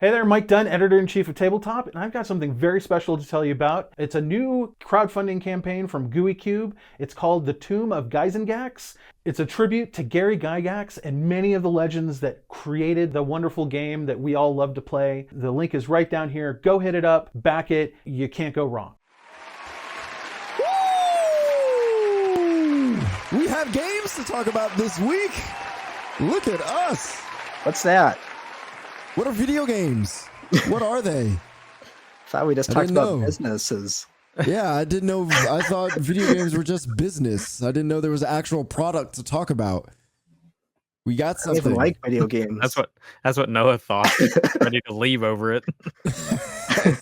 Hey there, Mike Dunn, editor-in-chief of Tabletop, and I've got something very special to tell you about. It's a new crowdfunding campaign from Gooey Cube. It's called The Tomb of Gyzaengaxx. It's a tribute to Gary Gygax and many of the legends that created the wonderful game that we all love to play. The link is right down here. Go hit it up, back it. You can't go wrong. Woo! We have games to talk about this week. Look at us. What's that? What are video games? What are they? Thought we just talked about businesses. Yeah, I didn't know. I thought video games were just business. I didn't know there was an actual product to talk about. We got something. I don't even like video games. That's what Noah thought. Ready to leave over it.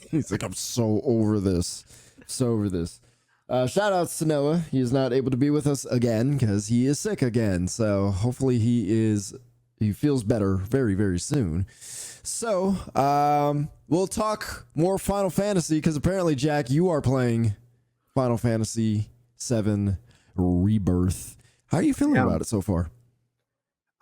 He's like, I'm so over this. So over this. Shout outs to Noah. He is not able to be with us again because he is sick again. So hopefully he feels better very, very soon. So, we'll talk more Final Fantasy because apparently, Jack, you are playing Final Fantasy VII Rebirth. How are you feeling about it so far?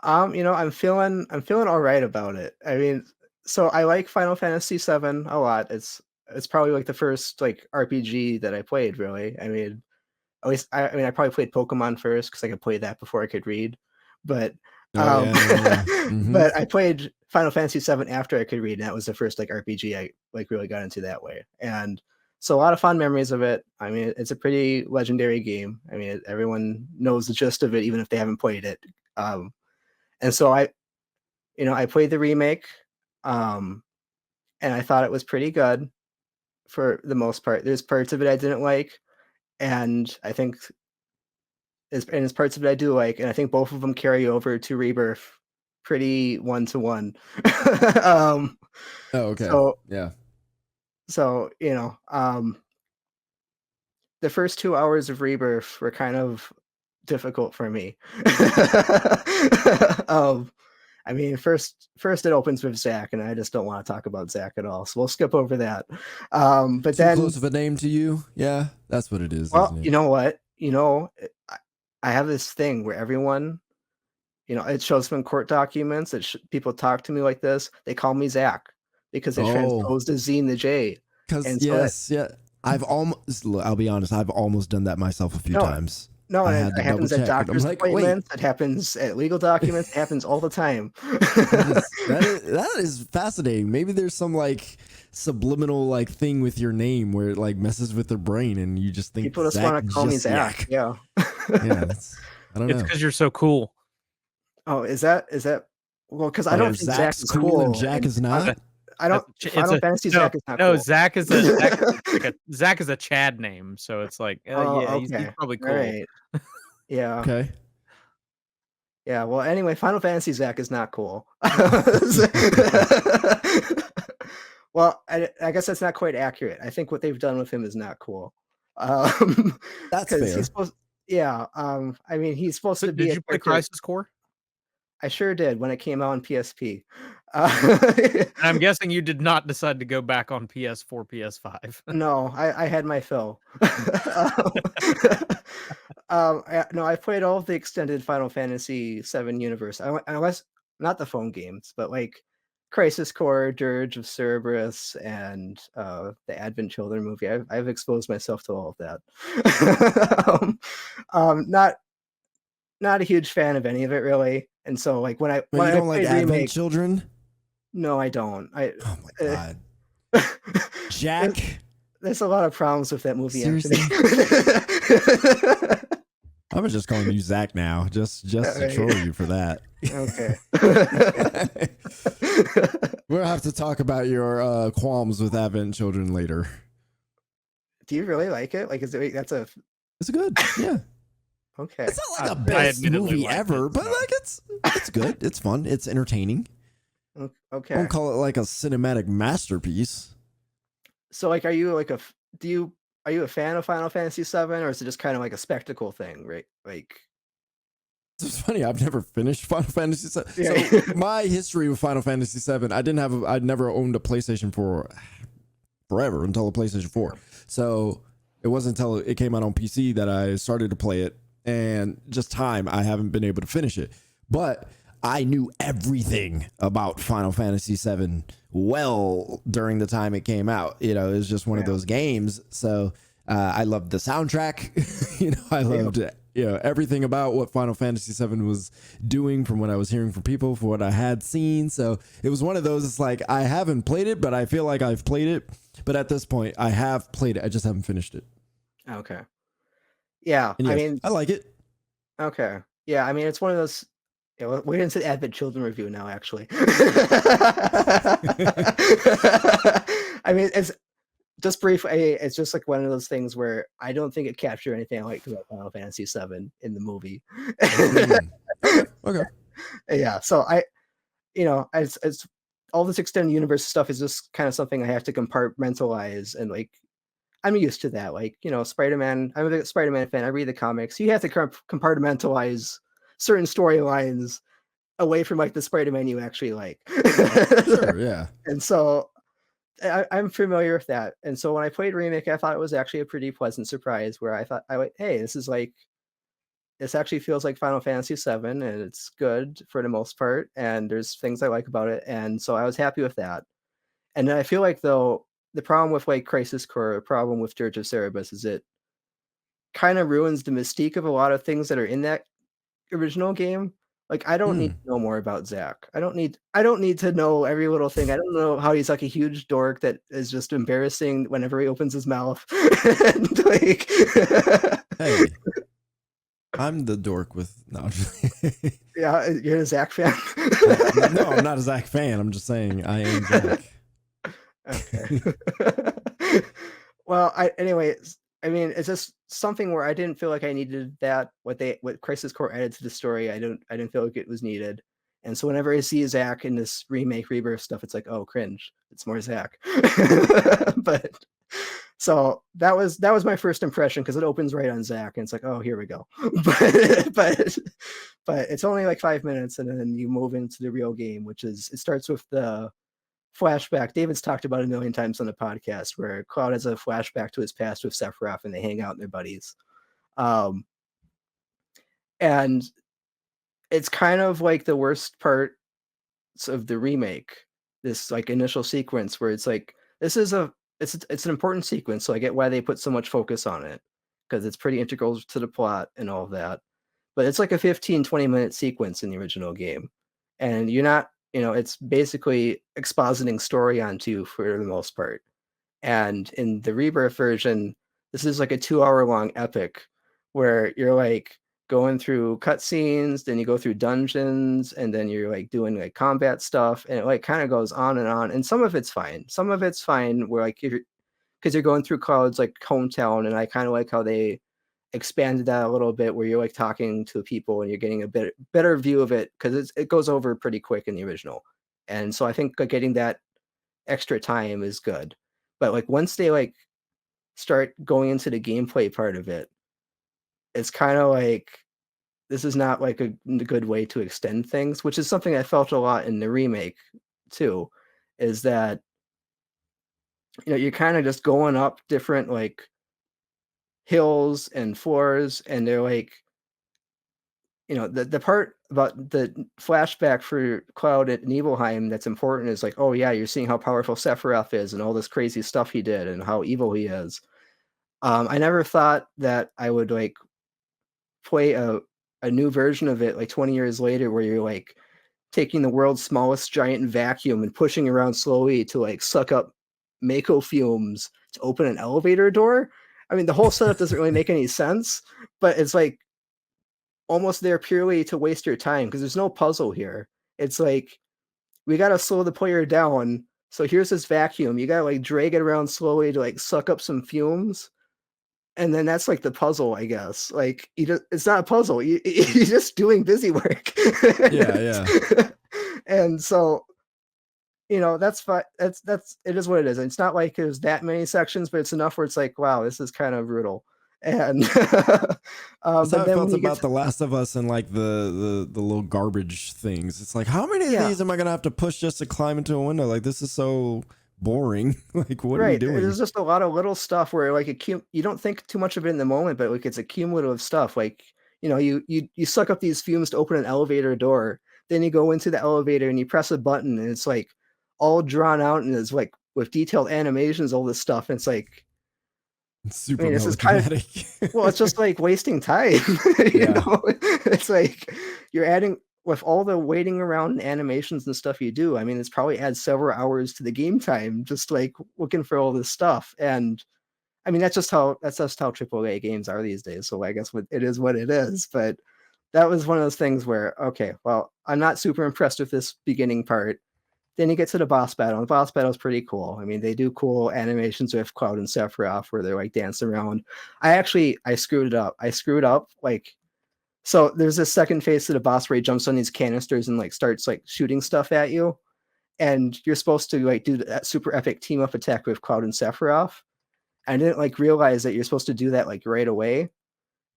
I'm feeling all right about it. I mean, so I like Final Fantasy VII a lot. It's probably like the first like RPG that I played, really. I mean, at least I probably played Pokemon first because I could play that before I could read, but. Mm-hmm. But I played Final Fantasy VII after I could read, and that was the first like RPG I like really got into that way. And so a lot of fond memories of it. I mean, it's a pretty legendary game. I mean, everyone knows the gist of it, even if they haven't played it. And so I played the remake, and I thought it was pretty good for the most part. There's parts of it I didn't like, and I think. There's parts of it I do like, and I think both of them carry over to Rebirth pretty one-to-one. Oh, okay. So, yeah. So, the first 2 hours of Rebirth were kind of difficult for me. I mean, first it opens with Zack, and I just don't want to talk about Zack at all, so we'll skip over that. But then close of a name to you? Yeah, that's what it is. Well, you know what? I have this thing where everyone, it shows from court documents that people talk to me like this. They call me Zach because they transposed a Z and the J. Because I'll be honest, I've almost done that myself a few times. No, it happens at doctor's appointments. It happens at legal documents. It happens all the time. That is fascinating. Maybe there's some like subliminal like thing with your name where it like messes with their brain and you just think people just want to call me Zach. Yeah. Yeah, I don't know. It's because you're so cool. Oh, is that? Well, because I don't think Zach is cool and Jack is not. I don't. Final Fantasy Zach is not. No, cool. Zach is Zach is a Chad name, so it's like, okay. he's probably cool. Right. Yeah. Okay. Yeah. Well, anyway, Final Fantasy Zach is not cool. Well, I guess that's not quite accurate. I think what they've done with him is not cool. That's fair. He's supposed. Yeah. I mean, he's supposed to be. Did you play Crisis Core? I sure did when it came out on PSP. I'm guessing you did not decide to go back on PS4, PS5. No, I had my fill. No, I played all of the extended Final Fantasy VII universe. I was not the phone games, but like Crisis Core, Dirge of Cerberus, and the Advent Children movie. I've exposed myself to all of that. Not a huge fan of any of it really. And so like when I don't like Advent Children? No, I don't. Oh my god. Jack. There's a lot of problems with that movie. Seriously? I'm just calling you Zach now, just to troll you for that. Okay. We'll have to talk about your qualms with Advent Children later. Do you really like it? Like, It's good. Yeah. Okay. It's not like the best movie ever, but like it's good. It's fun. It's entertaining. Okay. I won't call it like a cinematic masterpiece. So like, are you a fan of Final Fantasy VII, or is it just kind of like a spectacle thing, right? Like, it's funny. I've never finished Final Fantasy VII. Yeah. So my history with Final Fantasy VII, I'd never owned a PlayStation 4 forever until the PlayStation 4. So it wasn't until it came out on PC that I started to play it, and just time I haven't been able to finish it. But I knew everything about Final Fantasy VII well during the time it came out. You know, it was just one of those games. So I loved the soundtrack. You know, I loved everything about what Final Fantasy VII was doing from what I was hearing from people, for what I had seen. So it was one of those, it's like, I haven't played it, but I feel like I've played it. But at this point, I have played it. I just haven't finished it. Okay. Yeah. And I yes, mean, I like it. okay. Yeah. I mean, it's one of those. Yeah, we're getting to the Advent Children review now, actually. I mean, it's just brief. It's just like one of those things where I don't think it captured anything I liked about Final Fantasy VII in the movie. Okay. Yeah. So it's all this extended universe stuff is just kind of something I have to compartmentalize, and like I'm used to that. Like, Spider-Man. I'm a Spider-Man fan. I read the comics. You have to compartmentalize certain storylines away from like the Spider-Man you actually like. Sure, yeah. And so I'm familiar with that. And so when I played Remake, I thought it was actually a pretty pleasant surprise, where I thought, hey, this actually feels like Final Fantasy VII, and it's good for the most part, and there's things I like about it. And so I was happy with that. And then I feel like, though, the problem with like Crisis Core, the problem with Dirge of Cerberus, is it kind of ruins the mystique of a lot of things that are in that original game. Like, I don't need to know more about Zack. I don't need to know every little thing. I don't know how he's like a huge dork that is just embarrassing whenever he opens his mouth. And like, hey, I'm the dork with no. Yeah, you're a Zack fan. No, I'm not a Zack fan. I'm just saying I am Zack. Okay. Well, anyways, I mean, it's just something where I didn't feel like I needed that. What Crisis Core added to the story, I didn't feel like it was needed. And so whenever I see Zack in this remake rebirth stuff, it's like, oh, cringe. It's more Zack. But so that was my first impression, because it opens right on Zack, and it's like, oh, here we go. But it's only like 5 minutes, and then you move into the real game, which is, it starts with the flashback. David's talked about it a million times on the podcast, where Cloud has a flashback to his past with Sephiroth, and they hang out and they're buddies. And it's kind of like the worst part of the remake, this like initial sequence where it's like, this is it's an important sequence, so I get why they put so much focus on it, because it's pretty integral to the plot and all of that. But it's like a 15-20 minute sequence in the original game, and you're not, it's basically expositing story onto you for the most part. And in the Rebirth version, this is like a 2-hour long epic where you're like going through cutscenes, then you go through dungeons, and then you're like doing like combat stuff, and it like kind of goes on and on. And some of it's fine where like because you're going through Cloud's like hometown, and I kind of like how they expanded that a little bit, where you're like talking to people and you're getting a better view of it, because it goes over pretty quick in the original. And so I think like getting that extra time is good. But like once they like start going into the gameplay part of it, it's kind of like, this is not like a good way to extend things, which is something I felt a lot in the remake too, is that you're kind of just going up different like hills and floors, and they're like, the part about the flashback for Cloud at Nibelheim that's important is like, oh yeah, you're seeing how powerful Sephiroth is and all this crazy stuff he did and how evil he is. I never thought that I would like play a new version of it like 20 years later, where you're like taking the world's smallest giant vacuum and pushing around slowly to like suck up Mako fumes to open an elevator door. I mean, the whole setup doesn't really make any sense, but it's like almost there purely to waste your time, because there's no puzzle here. It's like, we got to slow the player down. So here's this vacuum. You got to like drag it around slowly to like suck up some fumes. And then that's like the puzzle, I guess. Like, it's not a puzzle. You're just doing busy work. Yeah. And so, that's fine. It is what it is. And it's not like there's that many sections, but it's enough where it's like, wow, this is kind of brutal. And that's how I felt about The The Last of Us and like the little garbage things. It's like, how many of these am I gonna have to push just to climb into a window? Like, this is so boring. Like, what are we doing? There's just a lot of little stuff where like you don't think too much of it in the moment, but like it's accumulative stuff. Like, you suck up these fumes to open an elevator door, Then you go into the elevator and you press a button and it's like all drawn out and it's like with detailed animations, all this stuff. And it's like, It's I super mean, this is kind of, melodramatic. well, it's just like wasting time. you Yeah. know, it's like you're adding with all the waiting around and animations and stuff you do. I mean, it's probably adds several hours to the game time just like looking for all this stuff. And I mean, that's just how AAA games are these days. So I guess it is what it is. But that was one of those things where, okay, well, I'm not super impressed with this beginning part. Then you get to the boss battle. The boss battle is pretty cool. I mean, they do cool animations with Cloud and Sephiroth where they're like dancing around. I screwed it up. I screwed up like, so there's this second phase to the boss where he jumps on these canisters and like starts like shooting stuff at you. And you're supposed to like do that super epic team up attack with Cloud and Sephiroth. I didn't like realize that you're supposed to do that like right away.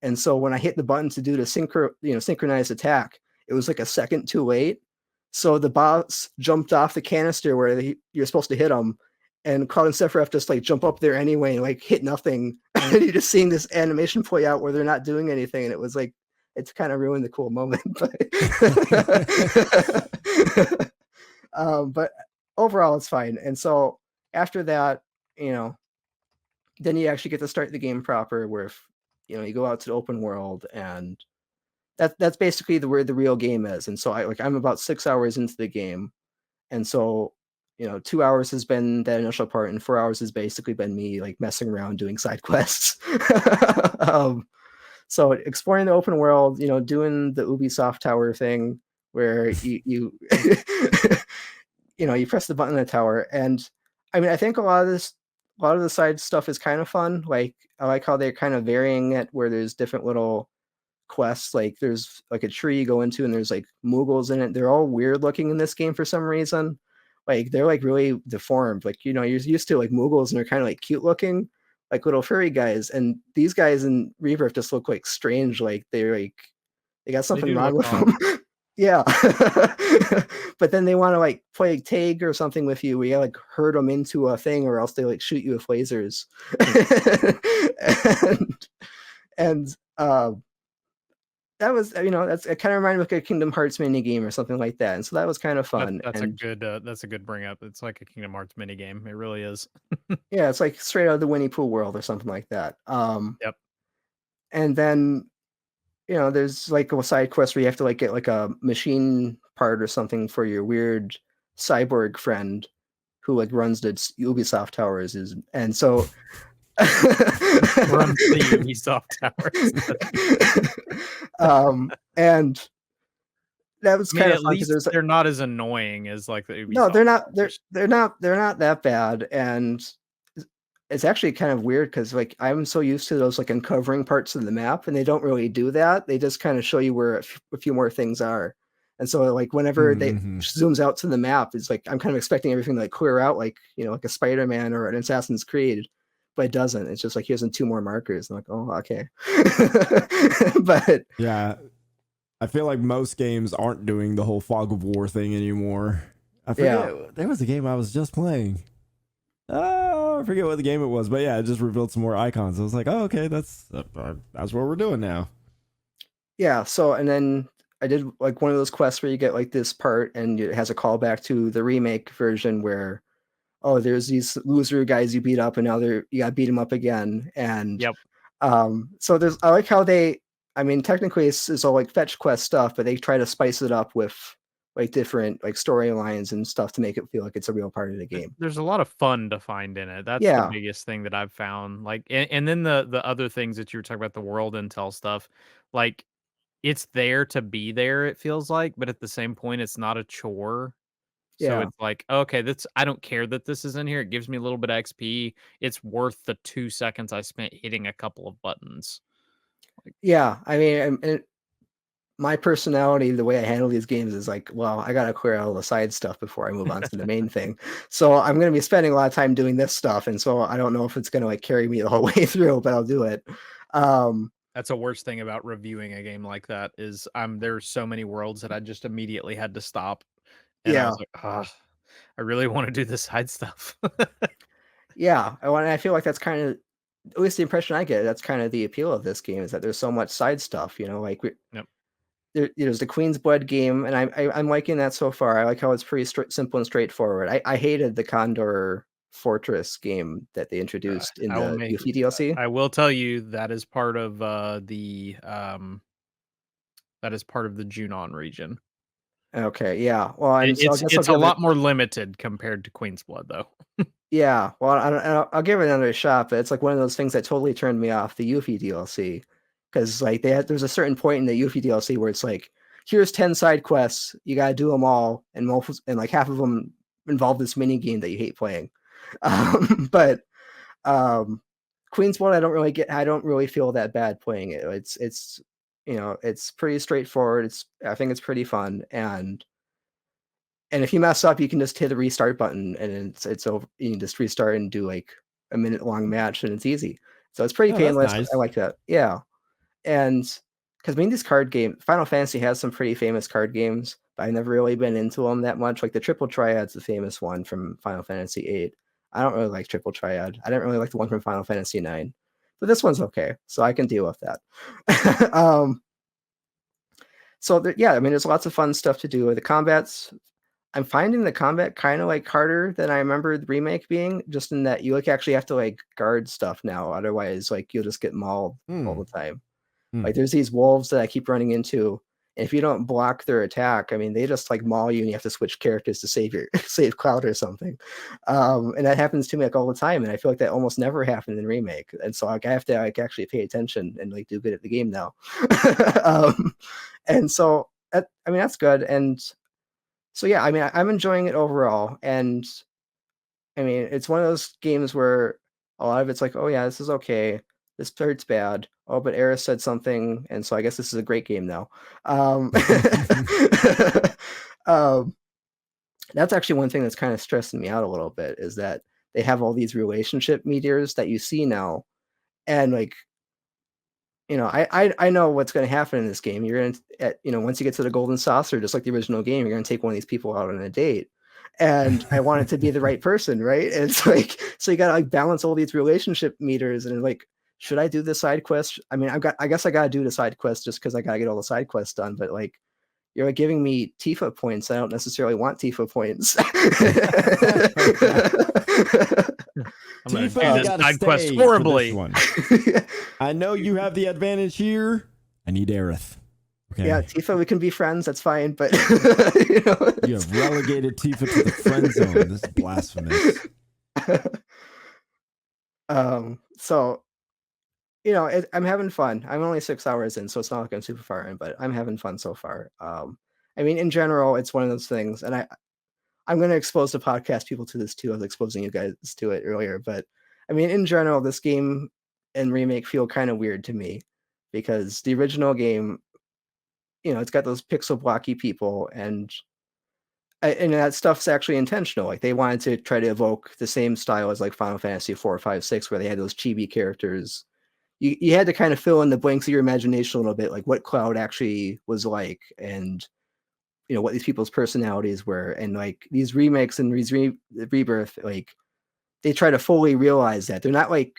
And so when I hit the button to do the synchronized attack, it was like a second too late. So the boss jumped off the canister where you're supposed to hit him, and Cloud and Sephiroth just like jump up there anyway and like hit nothing. And you're just seeing this animation play out where they're not doing anything, and it was like it's kind of ruined the cool moment. But overall, it's fine. And so after that, then you actually get to start the game proper, where you go out to the open world, and that's basically where the real game is. And so I'm about 6 hours into the game, and so 2 hours has been that initial part, and 4 hours has basically been me like messing around doing side quests. So exploring the open world, doing the Ubisoft Tower thing where you you press the button on the tower. And I mean, I think a lot of the side stuff is kind of fun. Like I like how they're kind of varying it, where there's different little quests. Like there's like a tree you go into and there's like Moogles in it. They're all weird looking in this game for some reason. Like they're like really deformed. Like, you're used to like Moogles and they're kind of like cute looking, like little furry guys. And these guys in Rebirth just look like strange. Like they got something wrong with them. Yeah. But then they want to like play tag or something with you, where you like herd them into a thing, or else they like shoot you with lasers. and that was, it kind of reminded me of like a Kingdom Hearts mini game or something like that. And so that was kind of fun. That's a good bring up. It's like a Kingdom Hearts mini game. It really is. Yeah, it's like straight out of the Winnie Pooh world or something like that. Yep. And then there's like a side quest where you have to like get like a machine part or something for your weird cyborg friend who like runs the Ubisoft towers. And so runs the Ubisoft towers. And that was kind of fun. At least they're not as annoying as like the Ubisoft. No, they're not. They're not that bad. And it's actually kind of weird because like I'm so used to those like uncovering parts of the map, and they don't really do that. They just kind of show you where a few more things are. And so like whenever they zooms out to the map, it's like I'm kind of expecting everything to like clear out, like like a Spider-Man or an Assassin's Creed, but it doesn't. It's just like here's 2 more markers. I'm like, oh, okay. But yeah, I feel like most games aren't doing the whole fog of war thing anymore. I forget, there was a game I was just playing. Oh, I forget what the game it was, but yeah, it just revealed some more icons. I was like, oh, okay, that's what we're doing now. Yeah. So, and then I did like one of those quests where you get like this part, and it has a callback to the remake version where, oh, there's these loser guys you beat up, and now you got to beat them up again. And yep. So I like how I mean, technically it's all like fetch quest stuff, but they try to spice it up with like different like storylines and stuff to make it feel like it's a real part of the game. There's a lot of fun to find in it. That's the biggest thing that I've found. Like, and then the other things that you were talking about, the world intel stuff, like it's there to be there, it feels like, but at the same point, it's not a chore. So it's like, okay, I don't care that this is in here. It gives me a little bit of XP. It's worth the 2 seconds I spent hitting a couple of buttons. Yeah, I mean, my personality, the way I handle these games is like, well, I gotta clear out all the side stuff before I move on to the main thing. So I'm gonna be spending a lot of time doing this stuff, and so I don't know if it's gonna like carry me the whole way through, but I'll do it. That's the worst thing about reviewing a game like that is there's so many worlds that I just immediately had to stop. And I was like, I really want to do the side stuff. Yeah, I feel like that's kind of, at least the impression I get, that's kind of the appeal of this game, is that there's so much side stuff, like Yep. there's the Queen's Blood game, and I'm liking that so far. I like how it's pretty simple and straightforward. I hated the Condor Fortress game that they introduced in the Yuffie DLC. I will tell you that is part of the Junon region. Okay, yeah. Well, it's a lot more limited compared to Queen's Blood, though. Yeah, well, I'll give it another shot, but it's like one of those things that totally turned me off the Yuffie DLC, because like there's a certain point in the Yuffie DLC where it's like, here's 10 side quests, you gotta do them all, and like half of them involve this mini game that you hate playing. But Queen's Blood, I don't really feel that bad playing it. It's it's pretty straightforward. I think it's pretty fun, and if you mess up, you can just hit the restart button and it's over. You can just restart and do like a minute-long match, and it's easy. So it's pretty painless. Nice. I like that. Yeah. And because these card games, Final Fantasy has some pretty famous card games, but I've never really been into them that much. Like the Triple Triad's the famous one from Final Fantasy VIII. I don't really like Triple Triad. I didn't really like the one from Final Fantasy IX, but this one's okay, so I can deal with that. So there's lots of fun stuff to do. The combat's, I'm finding the combat kind of like harder than I remember the remake being, just in that you like actually have to like guard stuff now. Otherwise, like you'll just get mauled all the time. Like there's these wolves that I keep running into, and if you don't block their attack, they just like maul you, and you have to switch characters to save Cloud or something. And that happens to me like all the time, and I feel like that almost never happened in remake. And so like I have to like actually pay attention and like do good at the game now. And so that's good. And so yeah, I'm enjoying it overall, and it's one of those games where a lot of it's like, oh yeah, this is okay, this part's bad, oh but Eris said something, and so I guess this is a great game now. That's actually one thing that's kind of stressing me out a little bit, is that they have all these relationship meteors that you see now, and like, I know what's going to happen in this game. You're going to, once you get to the Golden Saucer, just like the original game, you're going to take one of these people out on a date. And I want it to be the right person, right? And it's like, so you got to like balance all these relationship meters, and like, should I do the side quest? I guess I got to do the side quest just because I got to get all the side quests done. But like, you're like giving me Tifa points. I don't necessarily want Tifa points. Tifa, side quest horribly. One. I know you have the advantage here. I need Aerith. Okay. Yeah, Tifa, we can be friends. That's fine, but you have relegated Tifa to the friend zone. This is blasphemous. So, I'm having fun. I'm only 6 hours in, so it's not like I'm super far in, but I'm having fun so far. In general, it's one of those things, and I'm going to expose the podcast people to this too. I was exposing you guys to it earlier, but in general, this game and remake feel kind of weird to me, because the original game, it's got those pixel blocky people, and that stuff's actually intentional. Like they wanted to try to evoke the same style as like Final Fantasy 4, 5, 6, where they had those chibi characters. You had to kind of fill in the blanks of your imagination a little bit, like what Cloud actually was like, and what these people's personalities were. And like these remakes and Rebirth, like they try to fully realize that they're not like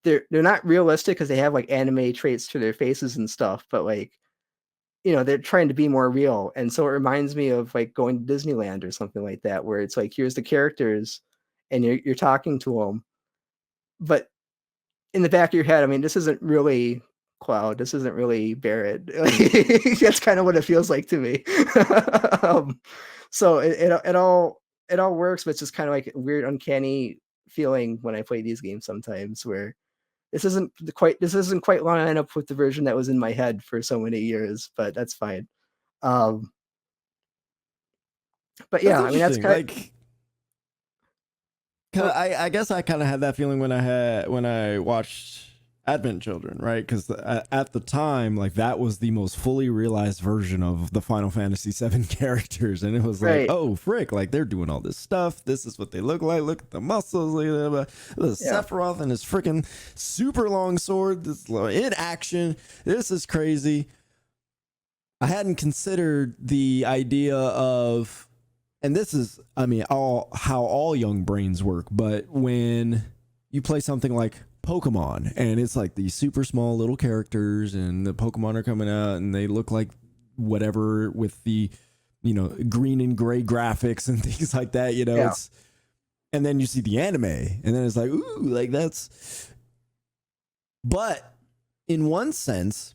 they're not realistic because they have like anime traits to their faces and stuff, but like they're trying to be more real. And so it reminds me of like going to Disneyland or something like that, where it's like, here's the characters and you're talking to them, but in the back of your head, this isn't really Cloud, this isn't really Barrett. That's kind of what it feels like to me. So it all works, but it's just kind of like a weird, uncanny feeling when I play these games sometimes, where this isn't quite lining up with the version that was in my head for so many years, but that's fine. But yeah, that's kind of like, I guess I kind of had that feeling when I watched Advent Children, right? Because at the time, like that was the most fully realized version of the Final Fantasy VII characters, and it was like, oh frick, like they're doing all this stuff. This is what they look like. Look at the muscles. Sephiroth and his freaking super long sword. This in action. This is crazy. I hadn't considered the idea of, and this is, how all young brains work, but when you play something like Pokemon, and it's like these super small little characters, and the Pokemon are coming out, and they look like whatever with the, green and gray graphics and things like that, it's, and then you see the anime and then it's like, ooh, like but in one sense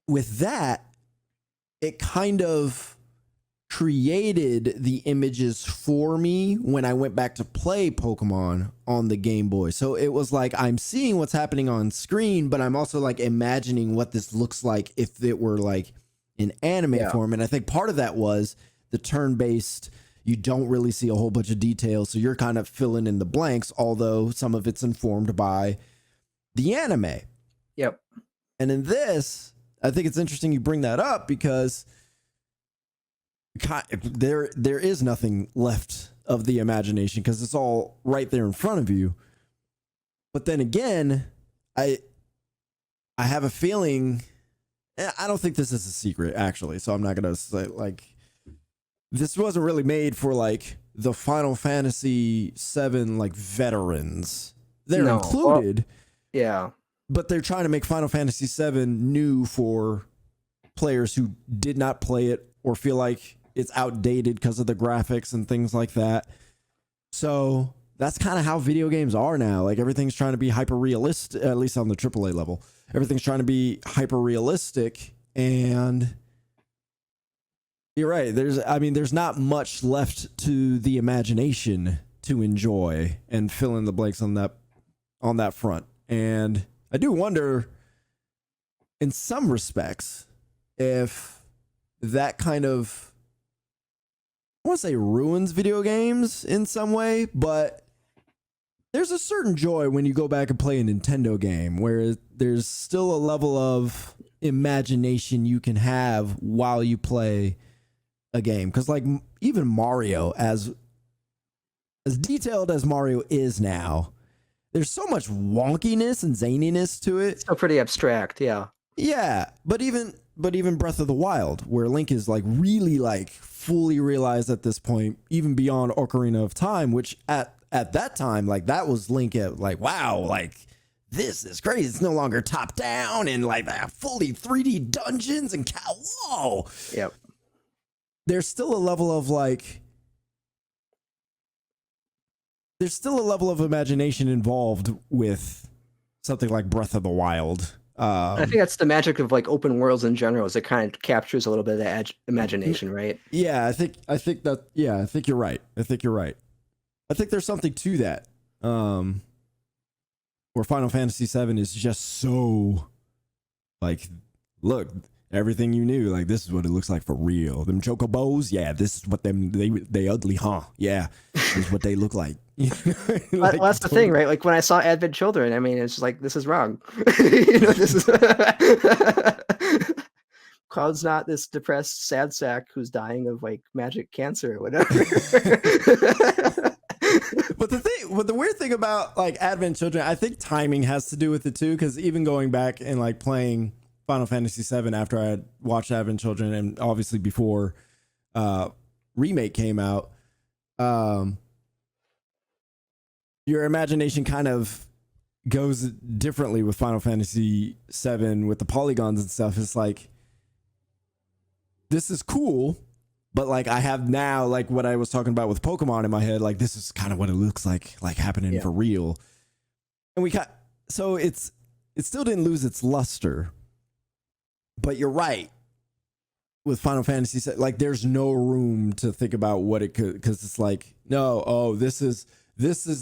with that, it kind of created the images for me when I went back to play Pokemon on the Game Boy. So it was like I'm seeing what's happening on screen, but I'm also like imagining what this looks like if it were like in anime form. And I think part of that was the turn-based, you don't really see a whole bunch of details, so you're kind of filling in the blanks, although some of it's informed by the anime. Yep. And in this, I think it's interesting you bring that up because there is nothing left of the imagination because it's all right there in front of you. But then again, I have a feeling, I don't think this is a secret actually, so I'm not gonna say like this wasn't really made for like the Final Fantasy VII like veterans. They're included, but they're trying to make Final Fantasy VII new for players who did not play it or feel like it's outdated because of the graphics and things like that. So that's kind of how video games are now. Like everything's trying to be hyper realistic, at least on the AAA level. Everything's trying to be hyper realistic, and you're right. There's not much left to the imagination to enjoy and fill in the blanks on that front. And I do wonder, in some respects, if that kind of, I want to say ruins video games in some way, but there's a certain joy when you go back and play a Nintendo game where there's still a level of imagination you can have while you play a game. Because like even Mario, as detailed as Mario is now, there's so much wonkiness and zaniness to it. Still pretty abstract, yeah. Yeah, but even Breath of the Wild, where Link is like really like fully realized at this point, even beyond Ocarina of Time, which at that time, like that was Link at like, wow, like this is crazy. It's no longer top down and like fully 3D dungeons and whoa. Yep. There's still a level of like, there's still a level of imagination involved with something like Breath of the Wild. I think that's the magic of like open worlds in general, is it kind of captures a little bit of that imagination, right? Yeah, I think that. Yeah, I think you're right. I think there's something to that. Where Final Fantasy VII is just so like, look, everything you knew, like this is what it looks like for real. Them chocobos, yeah, this is what they ugly, huh? Yeah, this is what they look like. Like, that's the thing, right? Like when I saw Advent Children, I mean, it's just like, this is wrong. This is Cloud's not this depressed sad sack who's dying of like magic cancer or whatever. But the weird thing about like Advent Children, I think timing has to do with it too, because even going back and like playing Final Fantasy VII after I had watched Advent Children, and obviously before remake came out, your imagination kind of goes differently with Final Fantasy VII with the polygons and stuff. It's like, this is cool, but like I have now like what I was talking about with Pokemon in my head, like this is kind of what it looks like happening for real. And so it still didn't lose its luster. But you're right. With Final Fantasy, like there's no room to think about what it could, because it's like, no, this is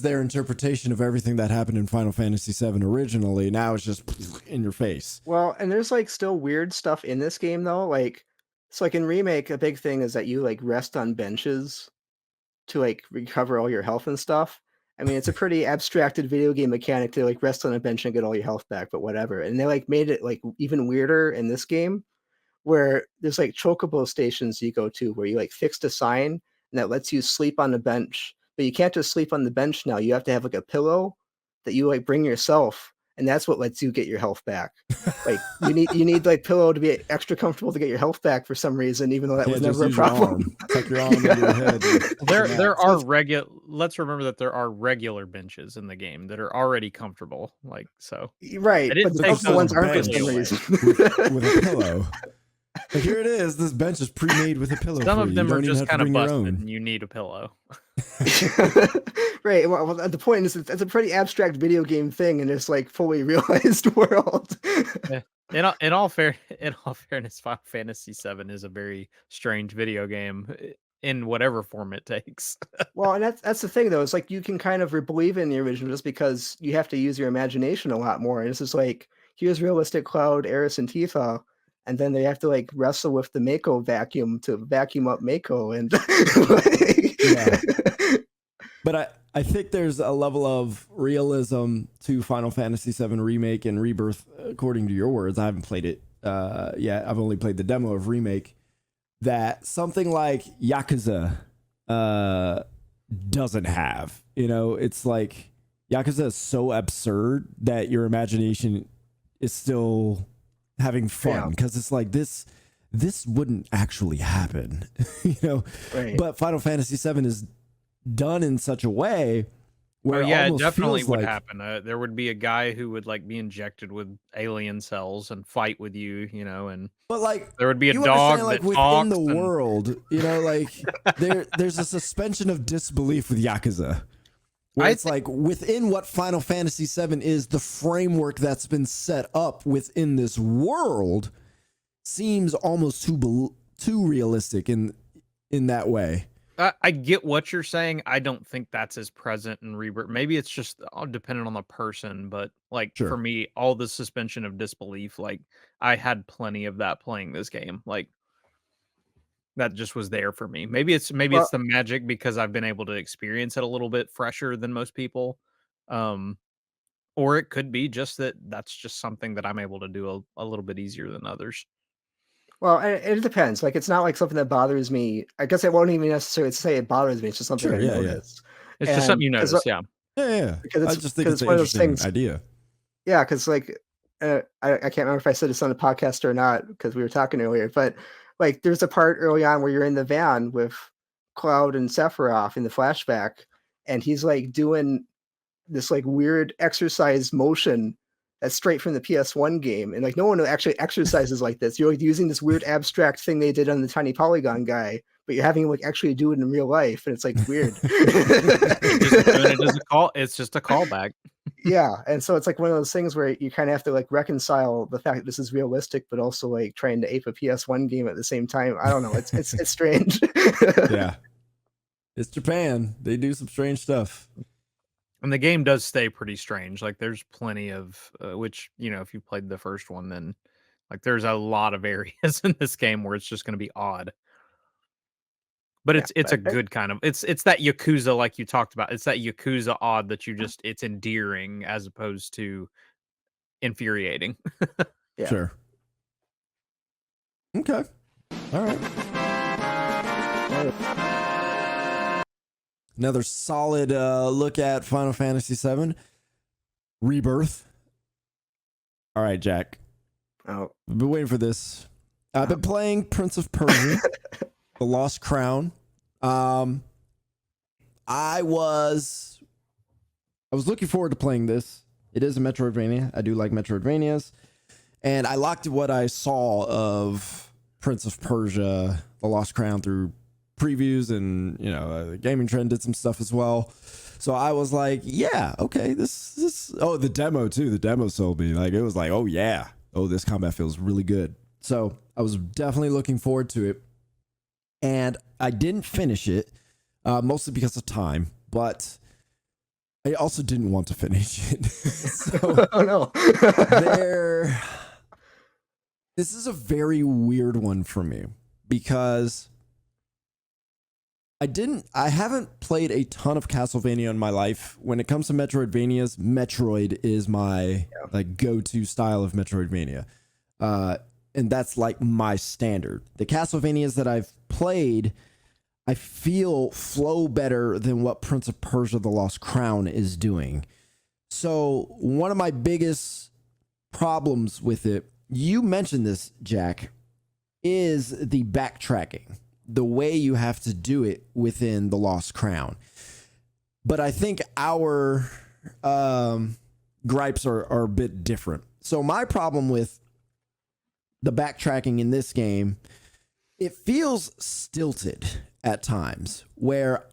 their interpretation of everything that happened in Final Fantasy VII originally. Now it's just in your face. Well, and there's like still weird stuff in this game though. Like, so like in Remake, a big thing is that you like rest on benches to like recover all your health and stuff. I mean, it's a pretty abstracted video game mechanic to like rest on a bench and get all your health back, but whatever. And they like made it like even weirder in this game, where there's like chocobo stations you go to where you like fixed a sign and that lets you sleep on the bench. But you can't just sleep on the bench now. You have to have like a pillow that you like bring yourself, and that's what lets you get your health back. Like you need like pillow to be extra comfortable to get your health back for some reason, even though that was never a problem. Tuck your arm into your head. There are regular. Let's remember that there are regular benches in the game that are already comfortable. Like so, right? But the comfortable ones aren't for some reason. with a pillow. Here it is. This bench is pre-made with a pillow. Some for of you. them You are don't even just have to kind of bring your busted, own. and you need a pillow. Right. Well, the point is, it's a pretty abstract video game thing, and it's like fully realized world. Yeah. In all fairness, Final Fantasy VII is a very strange video game in whatever form it takes. Well, and that's the thing though. It's like you can kind of believe in the original just because you have to use your imagination a lot more. And it's just like here's realistic Cloud, Aeris, and Tifa, and then they have to like wrestle with the Mako vacuum to vacuum up Mako, and Yeah. But I think there's a level of realism to Final Fantasy VII Remake and Rebirth, according to your words. I haven't played it yet. I've only played the demo of Remake. That something like Yakuza doesn't have. You know, it's like Yakuza is so absurd that your imagination is still having fun because it's like this wouldn't actually happen. You know, right. But Final Fantasy VII is done in such a way where it it almost definitely feels would like, happen. There would be a guy who would like be injected with alien cells and fight with you, you know, and but like there would be a you dog understand, like that within talks the and- world, you know, like there's a suspension of disbelief with Yakuza. Where it's like within what Final Fantasy VII is, the framework that's been set up within this world seems almost too realistic in that way. I get what you're saying. I don't think that's as present in Rebirth. Maybe it's just dependent on the person, but like Sure. for me, all the suspension of disbelief, like I had plenty of that playing this game. Like that just was there for me. Maybe it's the magic because I've been able to experience it a little bit fresher than most people. Or it could be just that's just something that I'm able to do a little bit easier than others. Well, it depends. Like, it's not like something that bothers me. I guess I won't even necessarily say it bothers me. It's just something I notice. It's just something you notice, yeah. Yeah. Because I just think it's an one of those interesting things. idea. Yeah, because like I can't remember if I said this on the podcast or not because we were talking earlier, but like there's a part early on where you're in the van with Cloud and Sephiroth in the flashback, and he's like doing this like weird exercise motion that's straight from the PS1 game, and like no one actually exercises like this. You're like using this weird abstract thing they did on the tiny polygon guy, but you're having him like actually do it in real life, and it's like weird. It's just a callback. Yeah, and so it's like one of those things where you kind of have to like reconcile the fact that this is realistic, but also like trying to ape a PS1 game at the same time. I don't know. It's strange. Yeah, it's Japan. They do some strange stuff. And the game does stay pretty strange. Like there's plenty of which, you know, if you played the first one, then like there's a lot of areas in this game where it's just going to be odd. But it's a good kind of it's that Yakuza like you talked about. It's that Yakuza odd that it's endearing as opposed to infuriating. Yeah. Sure. Okay. All right. Another solid look at Final Fantasy VII Rebirth. All right, Jack. Oh, I've been waiting for this. I've been playing Prince of Persia, The Lost Crown. I was looking forward to playing this. It is a Metroidvania. I do like Metroidvanias. And I liked what I saw of Prince of Persia, The Lost Crown through previews, and you know, Gaming Trend did some stuff as well. So I was like, yeah, okay, this the demo too. The demo sold me. Like it was like, oh yeah. Oh, this combat feels really good. So I was definitely looking forward to it. And I didn't finish it, mostly because of time, but I also didn't want to finish it. So oh no. This is a very weird one for me because I haven't played a ton of Castlevania in my life. When it comes to Metroidvanias, Metroid is my like go-to style of Metroidvania. And that's like my standard. The Castlevanias that I've played, I feel flow better than what Prince of Persia: The Lost Crown is doing. So one of my biggest problems with it, you mentioned this, Jack, is the backtracking, the way you have to do it within The Lost Crown. But I think our gripes are a bit different. So my problem with the backtracking in this game, it feels stilted at times where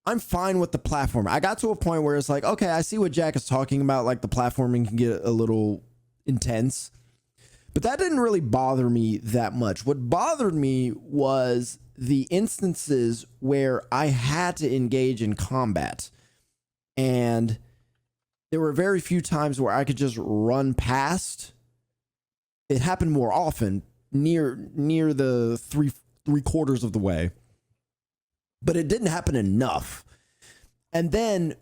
I'm fine with the platform. I got to a point where it's like, okay, I see what Jack is talking about. Like the platforming can get a little intense, but that didn't really bother me that much. What bothered me was the instances where I had to engage in combat, and there were very few times where I could just run past. It happened more often near the three quarters of the way, but it didn't happen enough. And then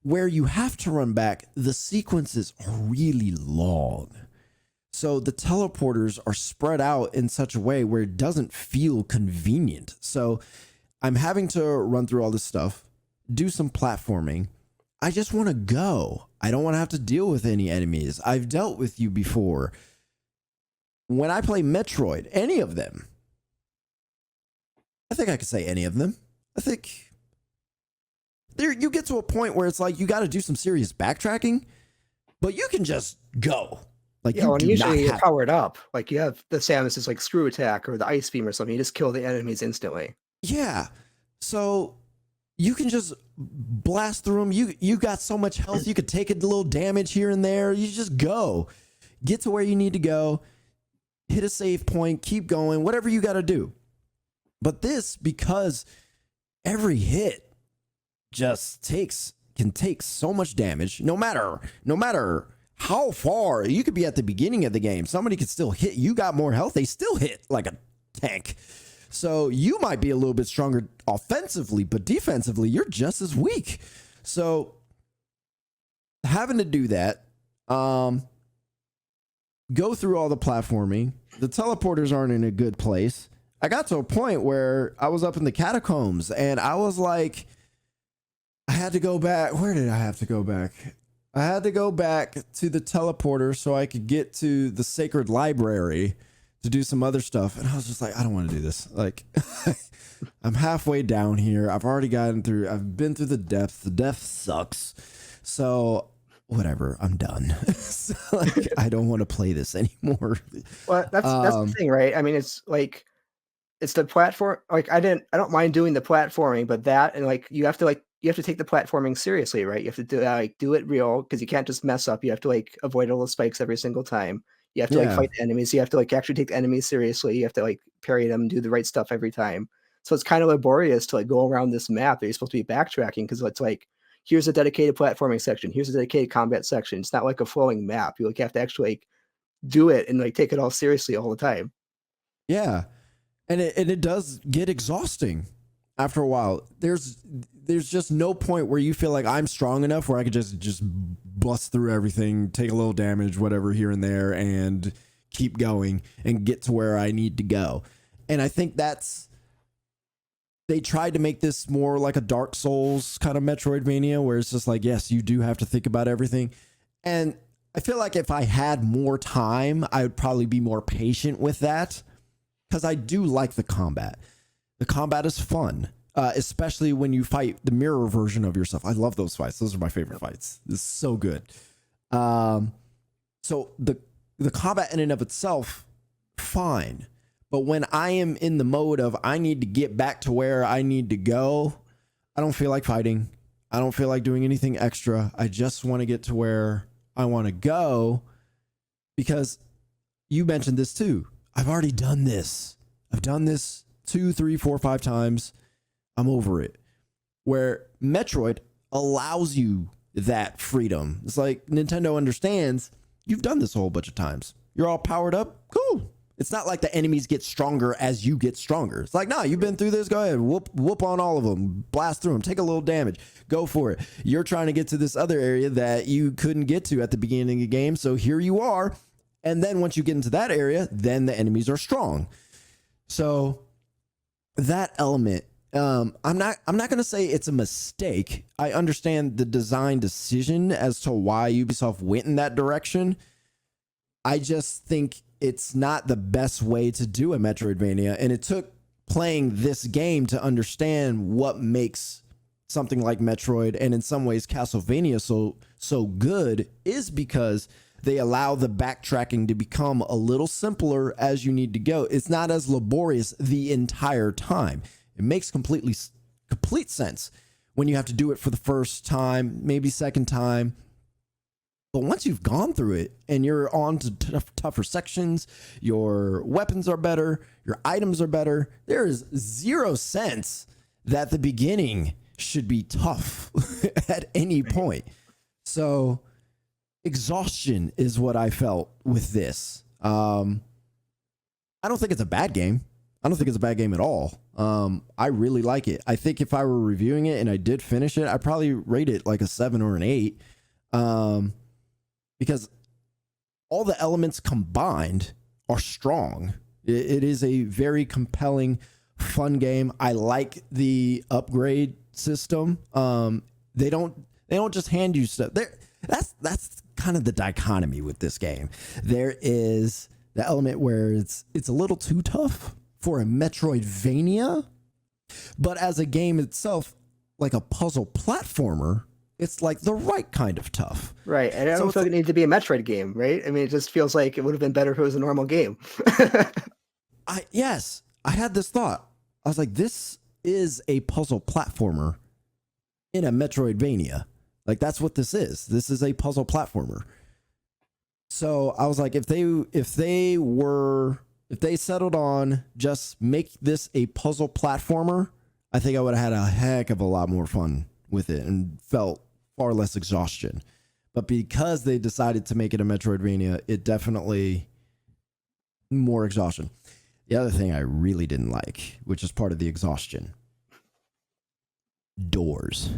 where you have to run back, the sequences are really long. So the teleporters are spread out in such a way where it doesn't feel convenient. So I'm having to run through all this stuff, do some platforming. I just want to go. I don't want to have to deal with any enemies. I've dealt with you before. When I play Metroid, any of them, I think I could say any of them. I think there you get to a point where it's like you got to do some serious backtracking, but you can just go. Like, yeah, and usually you're powered up. Like you have the Samus's like screw attack or the ice beam or something. You just kill the enemies instantly. Yeah. So you can just blast through them. You got so much health. You could take a little damage here and there. You just go. Get to where you need to go. Hit a save point. Keep going. Whatever you got to do. But this, because every hit just can take so much damage, no matter how far you could be at the beginning of the game. Somebody could still hit. You got more health. They still hit like a tank. So you might be a little bit stronger offensively, but defensively, you're just as weak. So having to do that, go through all the platforming. The teleporters aren't in a good place. I got to a point where I was up in the catacombs and I was like, I had to go back. Where did I have to go back? I had to go back to the teleporter so I could get to the sacred library to do some other stuff. And I was just like, I don't want to do this. Like, I'm halfway down here. I've already gotten through. I've been through the depths. The depth sucks. So whatever, I'm done. So, like, I don't want to play this anymore. Well, that's the thing, right? I mean, it's like, it's the platform. Like, I don't mind doing the platforming, but that, and like, you have to take the platforming seriously, right? You have to do it real, because you can't just mess up. You have to like avoid all the spikes every single time. You have to like fight enemies. You have to like actually take the enemies seriously. You have to like parry them, do the right stuff every time. So it's kind of laborious to like go around this map that you're supposed to be backtracking, because it's like, here's a dedicated platforming section, here's a dedicated combat section. It's not like a flowing map. You like have to actually like do it and like take it all seriously all the time. Yeah. And it does get exhausting after a while. There's just no point where you feel like I'm strong enough where I could just bust through everything, take a little damage, whatever here and there, and keep going and get to where I need to go. And I think they tried to make this more like a Dark Souls kind of Metroidvania, where it's just like, yes, you do have to think about everything. And I feel like if I had more time, I would probably be more patient with that, because I do like the combat. The combat is fun, especially when you fight the mirror version of yourself. I love those fights. Those are my favorite fights. It's so good. So the combat in and of itself, fine. But when I am in the mode of I need to get back to where I need to go, I don't feel like fighting. I don't feel like doing anything extra. I just want to get to where I want to go, because you mentioned this too. I've already done this. I've done this 2, 3, 4, 5 times. I'm over it. Where Metroid allows you that freedom. It's like Nintendo understands you've done this a whole bunch of times. You're all powered up. Cool. It's not like the enemies get stronger as you get stronger. It's like, nah, you've been through this. Go ahead. Whoop on all of them. Blast through them. Take a little damage. Go for it. You're trying to get to this other area that you couldn't get to at the beginning of the game. So here you are. And then once you get into that area, then the enemies are strong. So that element, I'm not going to say it's a mistake. I understand the design decision as to why Ubisoft went in that direction. I just think it's not the best way to do a Metroidvania. And it took playing this game to understand what makes something like Metroid, and in some ways Castlevania, so good, is because they allow the backtracking to become a little simpler as you need to go. It's not as laborious the entire time. It makes complete sense when you have to do it for the first time, maybe second time. But once you've gone through it and you're on to tougher sections, your weapons are better, your items are better. There is zero sense that the beginning should be tough at any point. So exhaustion is what I felt with this. I don't think it's a bad game. I don't think it's a bad game at all. I really like it. I think if I were reviewing it and I did finish it, I'd probably rate it like a 7 or an 8. Because all the elements combined are strong. It is a very compelling, fun game. I like the upgrade system. They don't just hand you stuff. That's kind of the dichotomy with this game. There is the element where it's a little too tough for a Metroidvania, but as a game itself, like a puzzle platformer, it's like the right kind of tough. Right. And I don't feel like it needed to be a Metroid game, right? I mean, it just feels like it would have been better if it was a normal game. Yes, I had this thought. I was like, this is a puzzle platformer in a Metroidvania. Like, that's what this is. This is a puzzle platformer. So I was like, if they settled on just make this a puzzle platformer, I think I would have had a heck of a lot more fun with it and felt far less exhaustion. But because they decided to make it a Metroidvania, it definitely more exhaustion. The other thing I really didn't like, which is part of the exhaustion, doors.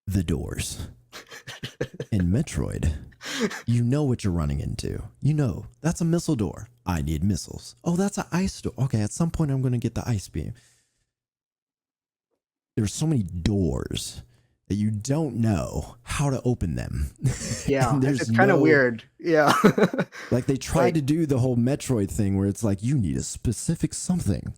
The doors. In Metroid, you know what you're running into. You know, that's a missile door. I need missiles. Oh, that's an ice door. Okay, at some point I'm going to get the ice beam. There's so many doors that you don't know how to open them. Yeah, it's kind of weird. Yeah. Like they tried to do the whole Metroid thing where it's like you need a specific something,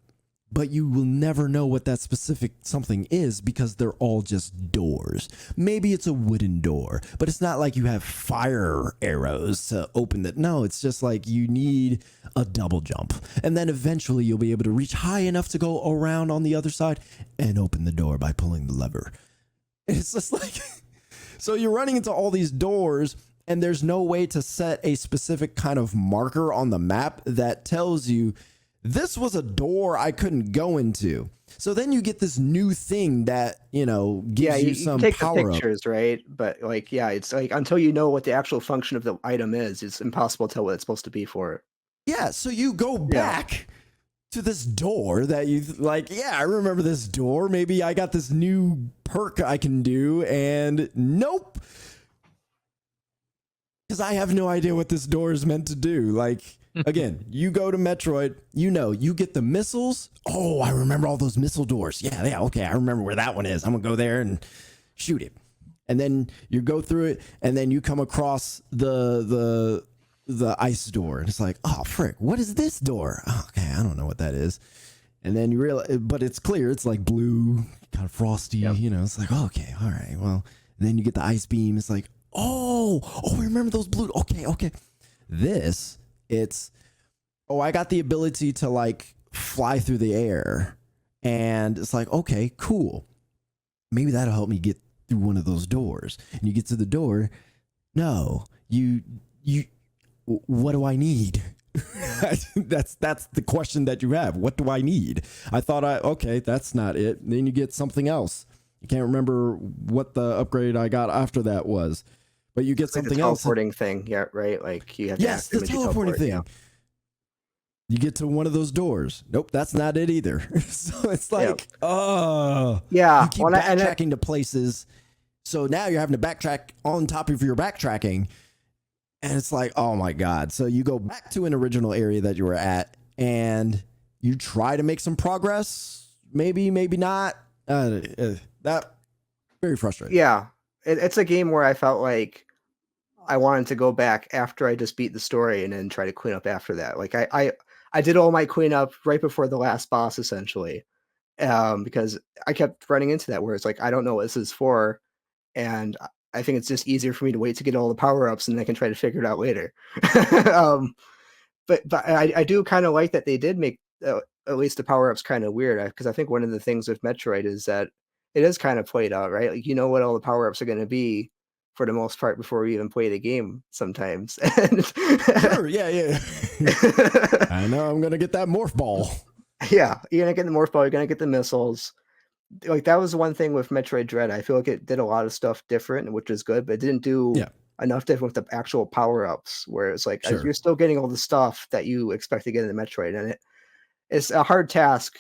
but you will never know what that specific something is because they're all just doors. Maybe it's a wooden door, but it's not like you have fire arrows to open it. No, it's just like you need a double jump. And then eventually you'll be able to reach high enough to go around on the other side and open the door by pulling the lever. It's just like, so you're running into all these doors and there's no way to set a specific kind of marker on the map that tells you this was a door I couldn't go into. So then you get this new thing that, you know, gives you some take power the pictures, right? But like, yeah, it's like until you know what the actual function of the item is, it's impossible to tell what it's supposed to be for it. Yeah, so you go back to this door that you like, yeah, I remember this door. Maybe I got this new perk I can do, and nope. Because I have no idea what this door is meant to do. Like, again, you go to Metroid, you know, you get the missiles. Oh, I remember all those missile doors. Yeah, okay, I remember where that one is. I'm going to go there and shoot it. And then you go through it, and then you come across the ice door. And it's like, oh, frick, what is this door? Oh, okay, I don't know what that is. And then you realize, but it's clear. It's like blue, kind of frosty, you know. It's like, oh, okay, all right, well. And then you get the ice beam. It's like, oh, I remember those blue. Okay. This, it's, I got the ability to like fly through the air. And it's like, okay, cool. Maybe that'll help me get through one of those doors. And you get to the door. No, you, what do I need? That's the question that you have. What do I need? I thought okay, that's not it. And then you get something else. You can't remember what the upgrade I got after that was, but you get something else. Teleporting thing, yeah, right. Like you have the teleporting thing. Yeah. You get to one of those doors. Nope, that's not it either. So it's like, you keep backtracking to places. So now you're having to backtrack on top of your backtracking. And it's like, oh my God. So you go back to an original area that you were at and you try to make some progress. Maybe not. That very frustrating. Yeah. It's a game where I felt like I wanted to go back after I just beat the story and then try to clean up after that. Like I did all my cleanup right before the last boss, essentially. Because I kept running into that where it's like, I don't know what this is for. And I think it's just easier for me to wait to get all the power-ups, and then I can try to figure it out later. um, but I do kind of like that they did make at least the power-ups kind of weird, because I think one of the things with Metroid is that it is kind of played out, right? Like, you know what all the power-ups are going to be for the most part before we even play the game sometimes. Sure, yeah. I know I'm gonna get that morph ball. Yeah, you're gonna get the morph ball, you're gonna get the missiles. Like, that was one thing with Metroid Dread. I feel like it did a lot of stuff different, which is good, but it didn't do enough different with the actual power-ups, where it's like Sure. you're still getting all the stuff that you expect to get in the Metroid, and it's a hard task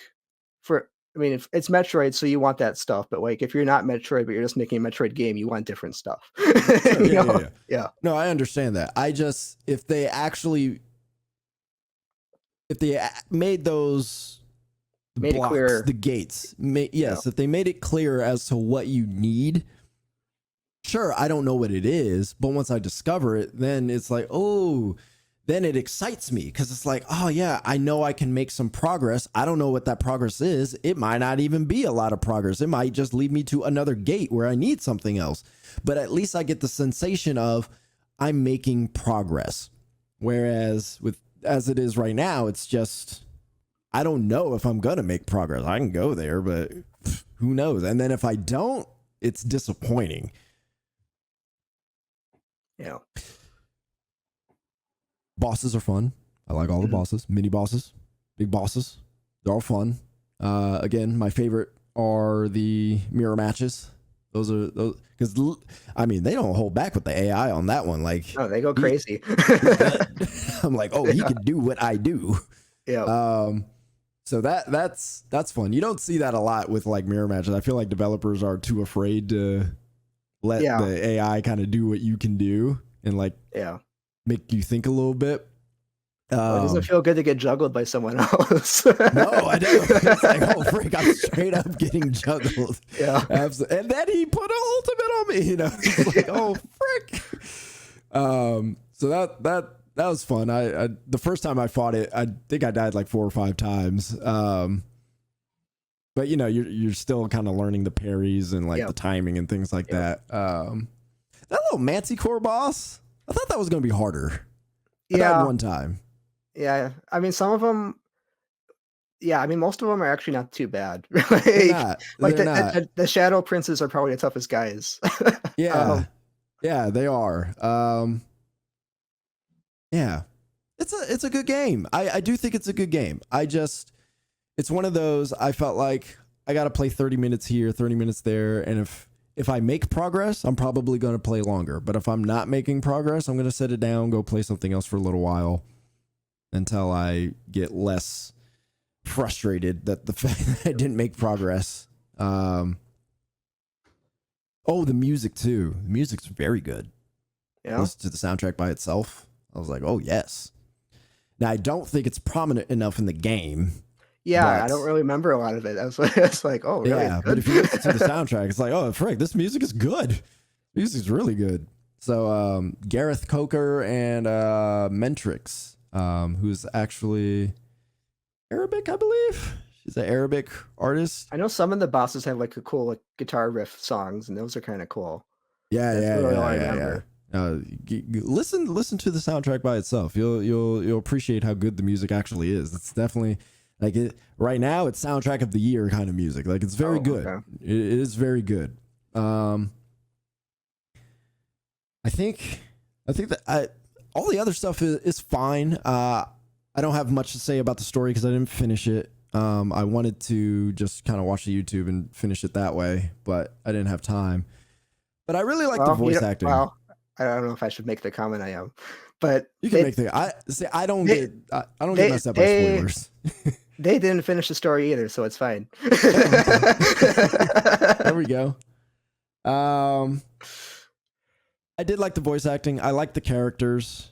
for. I mean, it's Metroid, so you want that stuff, but like if you're not Metroid, but you're just making a Metroid game, you want different stuff. Sure, Yeah. No, I understand that. I just if they made those Made it blocks, clear. the gates, if they made it clear as to what you need. Sure, I don't know what it is, but once I discover it, then it's like, oh, then it excites me because it's like, oh yeah, I know I can make some progress. I don't know what that progress is. It might not even be a lot of progress. It might just lead me to another gate where I need something else. But at least I get the sensation of I'm making progress. Whereas as it is right now, it's just, I don't know if I'm going to make progress. I can go there, but who knows? And then if I don't, it's disappointing. Yeah. Bosses are fun. I like all the bosses, mini bosses, big bosses. They're all fun. Again, my favorite are the mirror matches. Those because I mean they don't hold back with the AI on that one. Like, oh, they go crazy. I'm like, oh, he can do what I do. Yeah. So that's fun. You don't see that a lot with like mirror matches. I feel like developers are too afraid to let the AI kind of do what you can do and like make you think a little bit. It doesn't feel good to get juggled by someone else. No, I don't. It's like, oh, freak, I'm straight up getting juggled. Yeah. Absolutely. And then he put an ultimate on me, you know. It's like, oh, frick. So that was fun. I the first time I fought it, I think I died like 4 or 5 times. But you know, you're still kind of learning the parries and like the timing and things like that. That little Manticore boss, I thought that was going to be harder. I died one time. Yeah, I mean, some of them. Yeah, I mean, most of them are actually not too bad. They're not. The Shadow Princes are probably the toughest guys. Yeah, they are. Yeah, it's a good game. I do think it's a good game. It's one of those. I felt like I got to play 30 minutes here, 30 minutes there, and if I make progress, I'm probably going to play longer. But if I'm not making progress, I'm going to set it down, go play something else for a little while until I get less frustrated that the fact that I didn't make progress. The music too. The music's very good. Yeah. Listen to the soundtrack by itself. I was like, oh yes. Now I don't think it's prominent enough in the game. Yeah, I don't really remember a lot of it. I was like, oh, really? Yeah, but if you listen to the soundtrack, it's like, oh, frick, this music is good. Music's really good. So Gareth Coker and Mentrix, who's actually Arabic, I believe. She's an Arabic artist. I know some of the bosses have like a cool like guitar riff songs, and those are kind of cool. Yeah. Listen to the soundtrack by itself. You'll appreciate how good the music actually is. It's definitely like it right now. It's soundtrack of the year kind of music. Like it's very good. Okay. It is very good. I think that all the other stuff is fine. I don't have much to say about the story because I didn't finish it. I wanted to just kind of watch the YouTube and finish it that way, but I didn't have time. But I really like the voice acting. Well, I don't know if I should make the comment I am, but you can make the. I don't get messed up by spoilers. They didn't finish the story either, so it's fine. There we go. I did like the voice acting. I like the characters.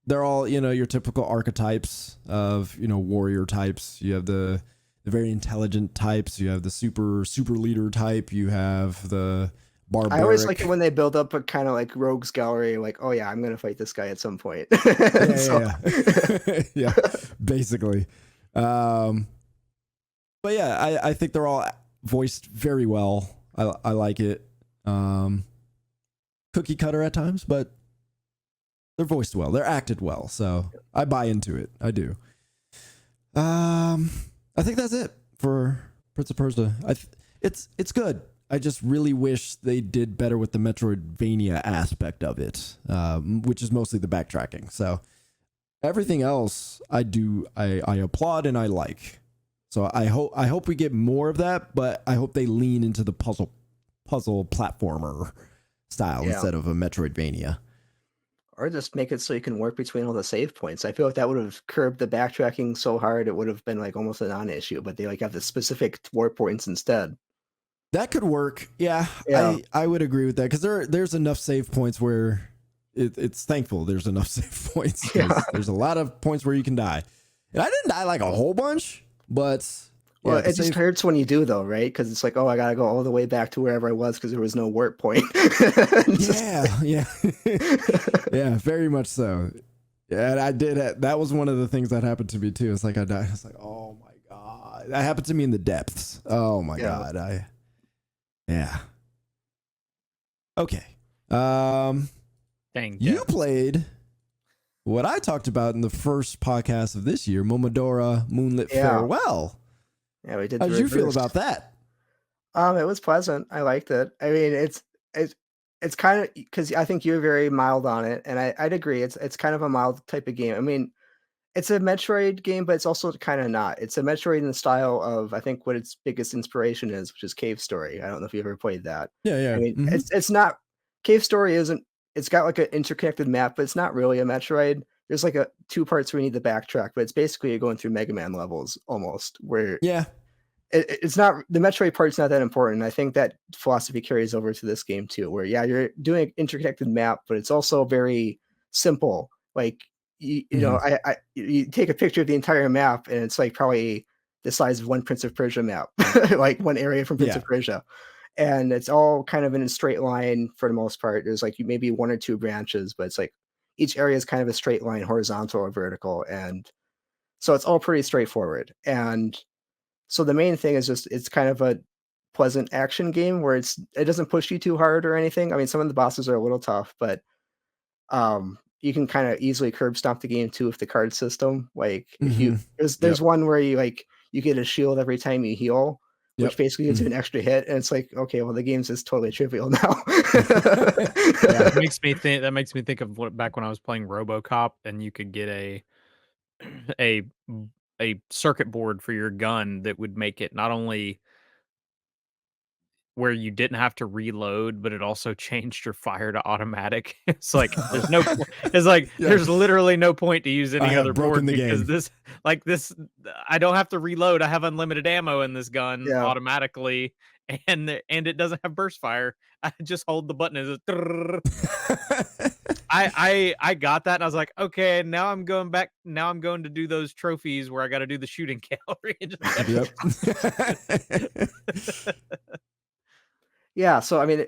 They're all, your typical archetypes of, warrior types. You have the very intelligent types. You have the super leader type. You have the barbaric. I always like it when they build up a kind of like rogues gallery. Like, oh yeah, I'm going to fight this guy at some point. Yeah, basically. But yeah, I think they're all voiced very well. I like it. cookie cutter at times, but they're voiced well. They're acted well. So I buy into it. I do. I think that's it for Prince of Persia. It's good. I just really wish they did better with the Metroidvania aspect of it, which is mostly the backtracking. So everything else I applaud and I like. So I hope we get more of that, but I hope they lean into the puzzle platformer style instead of a Metroidvania. Or just make it so you can work between all the save points. I feel like that would have curbed the backtracking so hard it would have been like almost a non-issue, but they like have the specific warp points instead. That could work. Yeah. I would agree with that because there's enough save points where it's thankful there's enough save points. There's a lot of points where you can die. And I didn't die like a whole bunch, but well, it just hurts when you do though, right? Because it's like, oh, I gotta go all the way back to wherever I was because there was no warp point. Yeah, very much so. Yeah, and I did. That was one of the things that happened to me too. It's like I died. It's like, oh my god, that happened to me in the depths. Oh my god, yeah. Okay. Dang. You played what I talked about in the first podcast of this year, Momodora Moonlit Farewell. Yeah, we did. How did you feel about that? It was pleasant. I liked it. I mean, it's kind of because I think you're very mild on it, and I'd agree. It's kind of a mild type of game. I mean, it's a Metroid game, but it's also kind of not. It's a Metroid in the style of I think what its biggest inspiration is, which is Cave Story. I don't know if you ever played that. Yeah. I mean, it's not Cave Story isn't. It's got like an interconnected map, but it's not really a Metroid. There's like two parts where you need to backtrack, but it's basically you're going through Mega Man levels almost. Where it's not the Metroid part's not that important. I think that philosophy carries over to this game too, where you're doing an interconnected map, but it's also very simple. Like you know, you take a picture of the entire map, and it's like probably the size of one Prince of Persia map, like one area from Prince of Persia, and it's all kind of in a straight line for the most part. There's like maybe one or two branches, but it's like each area is kind of a straight line, horizontal or vertical, and so it's all pretty straightforward. And so the main thing is just it's kind of a pleasant action game where it doesn't push you too hard or anything. I mean, some of the bosses are a little tough, but you can kind of easily curb stomp the game too with the card system. Like if there's one where you get a shield every time you heal, which basically gives you an extra hit, and it's like, okay, well the game's just totally trivial now. That makes me think of back when I was playing RoboCop, and you could get a circuit board for your gun that would make it not only where you didn't have to reload, but it also changed your fire to automatic. It's like there's literally no point to use any other board because this I don't have to reload. I have unlimited ammo in this gun automatically, and it doesn't have burst fire. I just hold the button as I got that, and I was like, okay, now I'm going back. Now I'm going to do those trophies where I got to do the shooting gallery. Yeah, so I mean,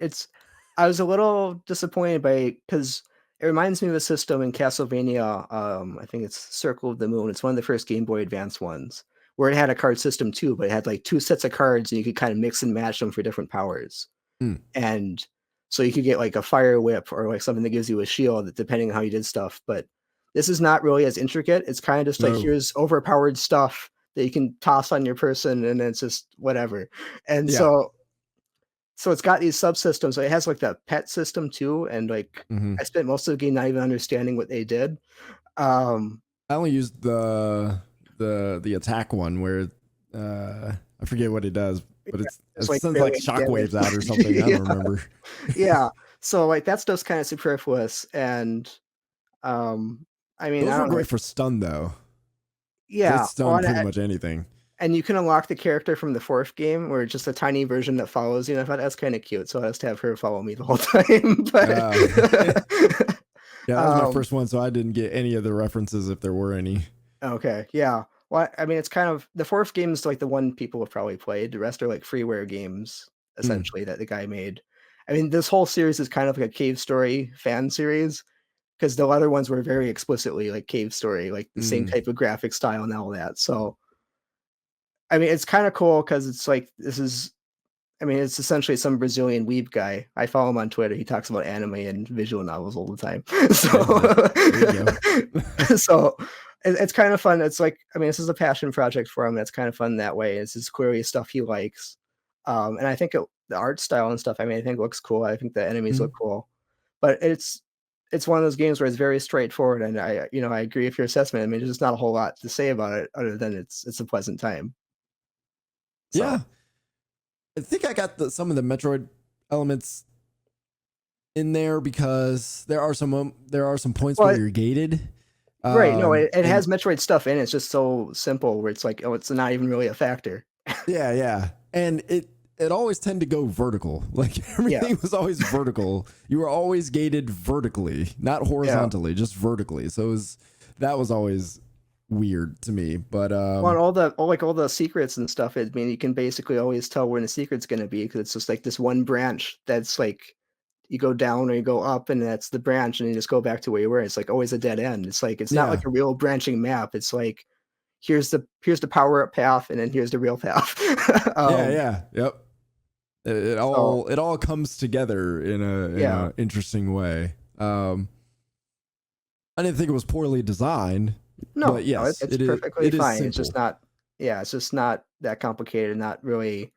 I was a little disappointed because it reminds me of a system in Castlevania. I think it's Circle of the Moon. It's one of the first Game Boy Advance ones where it had a card system too, but it had like two sets of cards, and you could kind of mix and match them for different powers. And so you could get like a fire whip or like something that gives you a shield, depending on how you did stuff. But this is not really as intricate. It's kind of just like here's overpowered stuff that you can toss on your person, and it's just whatever. And so it's got these subsystems. So it has like the pet system too, and like I spent most of the game not even understanding what they did. I only used the attack one where I forget what it does, but it like sends like shockwaves out or something. I don't remember. So like that stuff's kind of superfluous, and I mean, those were great for stun though. Yeah, it stunned pretty much anything. And you can unlock the character from the fourth game, where it's just a tiny version that follows you. And I thought that's kind of cute, so I just have her follow me the whole time. But that was my first one, so I didn't get any of the references if there were any. Okay, yeah. Well, I mean, it's kind of the fourth game is like the one people have probably played. The rest are like freeware games, essentially, that the guy made. I mean, this whole series is kind of like a Cave Story fan series, because the other ones were very explicitly like Cave Story, like the same type of graphic style and all that. So I mean, it's kind of cool because it's like this is I mean, it's essentially some Brazilian weeb guy. I follow him on Twitter. He talks about anime and visual novels all the time. So it's kind of fun. It's like, I mean, this is a passion project for him. That's kind of fun that way. This is clearly stuff he likes. And I think the art style and stuff, I mean, I think looks cool. I think the enemies look cool. But it's one of those games where it's very straightforward. And I agree with your assessment. I mean, there's just not a whole lot to say about it other than it's a pleasant time. So. Yeah. I think I got some of the Metroid elements in there because there are some points where you're gated. Right. No, it has Metroid stuff in it. It's just so simple where it's like, oh, it's not even really a factor. Yeah. And it always tend to go vertical. Like everything was always vertical. You were always gated vertically, not horizontally, just vertically. So that was always weird to me. But well, all the secrets and stuff, I mean, you can basically always tell where the secret's going to be because it's just like this one branch that's like you go down or you go up and that's the branch and you just go back to where you were. It's like always a dead end. It's like it's not like a real branching map. It's like here's the power up path and then here's the real path. Yep. It all comes together in a interesting way. I didn't think it was poorly designed. No, but yes, it's perfectly fine. It's just not. Yeah, it's just not that complicated. Not really.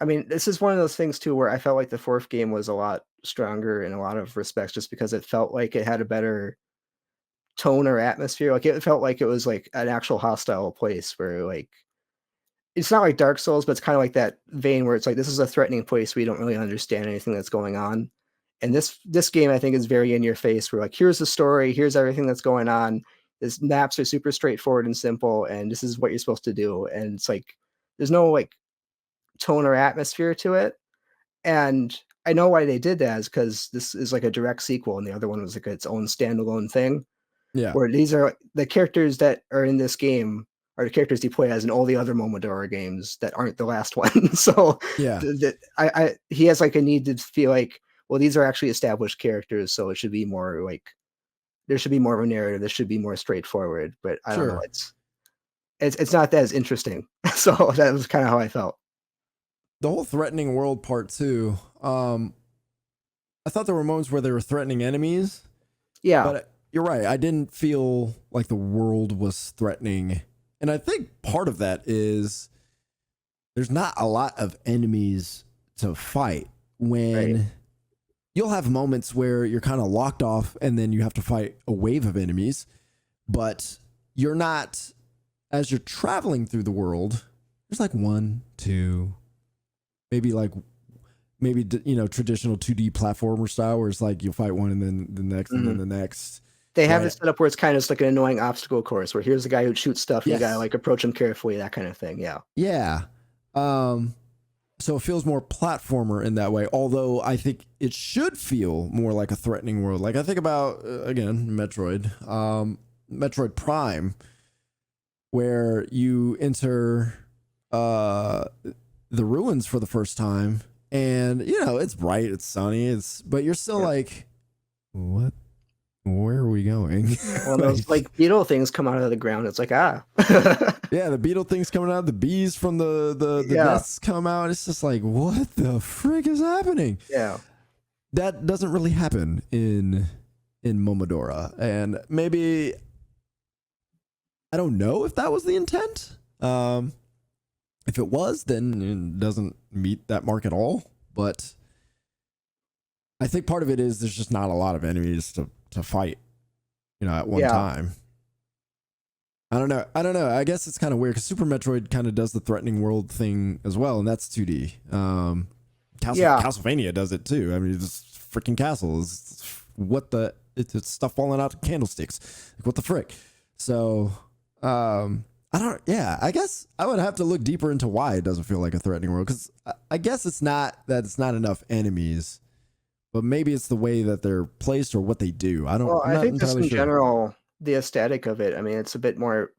I mean, this is one of those things too where I felt like the fourth game was a lot stronger in a lot of respects, just because it felt like it had a better tone or atmosphere. Like it felt like it was like an actual hostile place where like it's not like Dark Souls, but it's kind of like that vein where it's like this is a threatening place where you don't really understand anything that's going on. And this game I think is very in your face. Where like here's the story, here's everything that's going on. These maps are super straightforward and simple, and this is what you're supposed to do. And it's like there's no like tone or atmosphere to it. And I know why they did that is because this is like a direct sequel, and the other one was like its own standalone thing. Yeah. Where these are the characters that are in this game are the characters he play as in all the other Momodora games that aren't the last one. So yeah, he has like a need to feel like, well, these are actually established characters, so it should be more like there should be more of a narrative. This should be more straightforward. But I don't know. It's not that as interesting. So that was kind of how I felt. The whole threatening world part too. I thought there were moments where they were threatening enemies. Yeah, but you're right. I didn't feel like the world was threatening, and I think part of that is there's not a lot of enemies to fight when. You'll have moments where you're kind of locked off and then you have to fight a wave of enemies, but you're not, as you're traveling through the world, there's like 1, 2, maybe traditional 2D platformer style where it's like you'll fight one and then the next and then the next. They have it set up where it's kind of just like an annoying obstacle course where here's the guy who shoots stuff and you gotta like approach him carefully, that kind of thing. Yeah. Yeah. So it feels more platformer in that way, although I think it should feel more like a threatening world. Like I think about, again, Metroid Prime, where you enter the ruins for the first time and, it's bright, it's sunny, but you're still like, what? Where are we going? Well, those like beetle things come out of the ground. It's like, yeah, the beetle things coming out, the bees from the nests come out. It's just like, what the frick is happening? Yeah. That doesn't really happen in Momodora. And maybe I don't know if that was the intent. If it was, then it doesn't meet that mark at all. But I think part of it is there's just not a lot of enemies to fight, at one time. I don't know. I guess it's kind of weird because Super Metroid kind of does the threatening world thing as well, and that's 2D. Castlevania does it too. I mean, it's freaking castles. It's stuff falling out of candlesticks. Like, what the frick? So, I guess I would have to look deeper into why it doesn't feel like a threatening world, because I guess it's not that it's not enough enemies. But maybe it's the way that they're placed or what they do. I think just in general, the aesthetic of it, I mean, it's a bit more,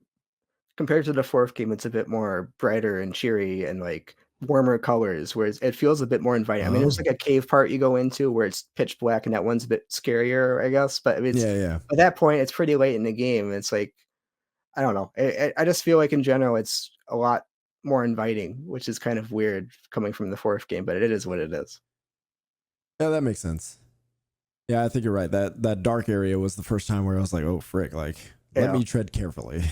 compared to the fourth game, it's a bit more brighter and cheery and like warmer colors, whereas it feels a bit more inviting. I mean, there's like a cave part you go into where it's pitch black and that one's a bit scarier, I guess. But I mean, at that point, it's pretty late in the game. It's like, I don't know. I just feel like in general, it's a lot more inviting, which is kind of weird coming from the fourth game, but it is what it is. Yeah, that makes sense. Yeah, I think you're right. That dark area was the first time where I was like, oh frick, like let me tread carefully.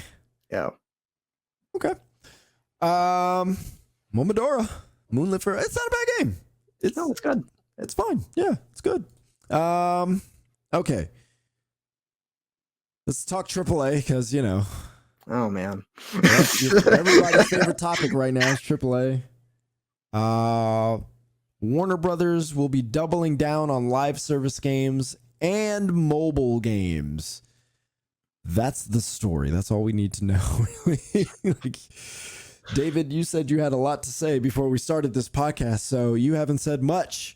Yeah. Okay. Momodora, Moonlit Farewell. It's not a bad game. It's good. It's fine. Yeah, it's good. Okay. Let's talk AAA because Oh man. Everybody's favorite topic right now is AAA. Warner Brothers will be doubling down on live service games and mobile games. That's the story. That's all we need to know. Like, David, you said you had a lot to say before we started this podcast, so you haven't said much.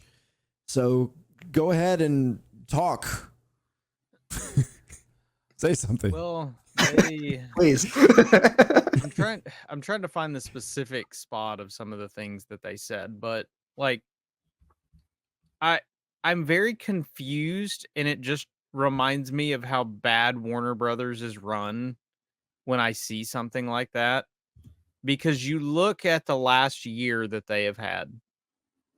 So go ahead and talk. Say something. Well, please. I'm trying to find the specific spot of some of the things that they said, but like I'm very confused, and it just reminds me of how bad Warner Brothers is run when I see something like that. Because you look at the last year that they have had,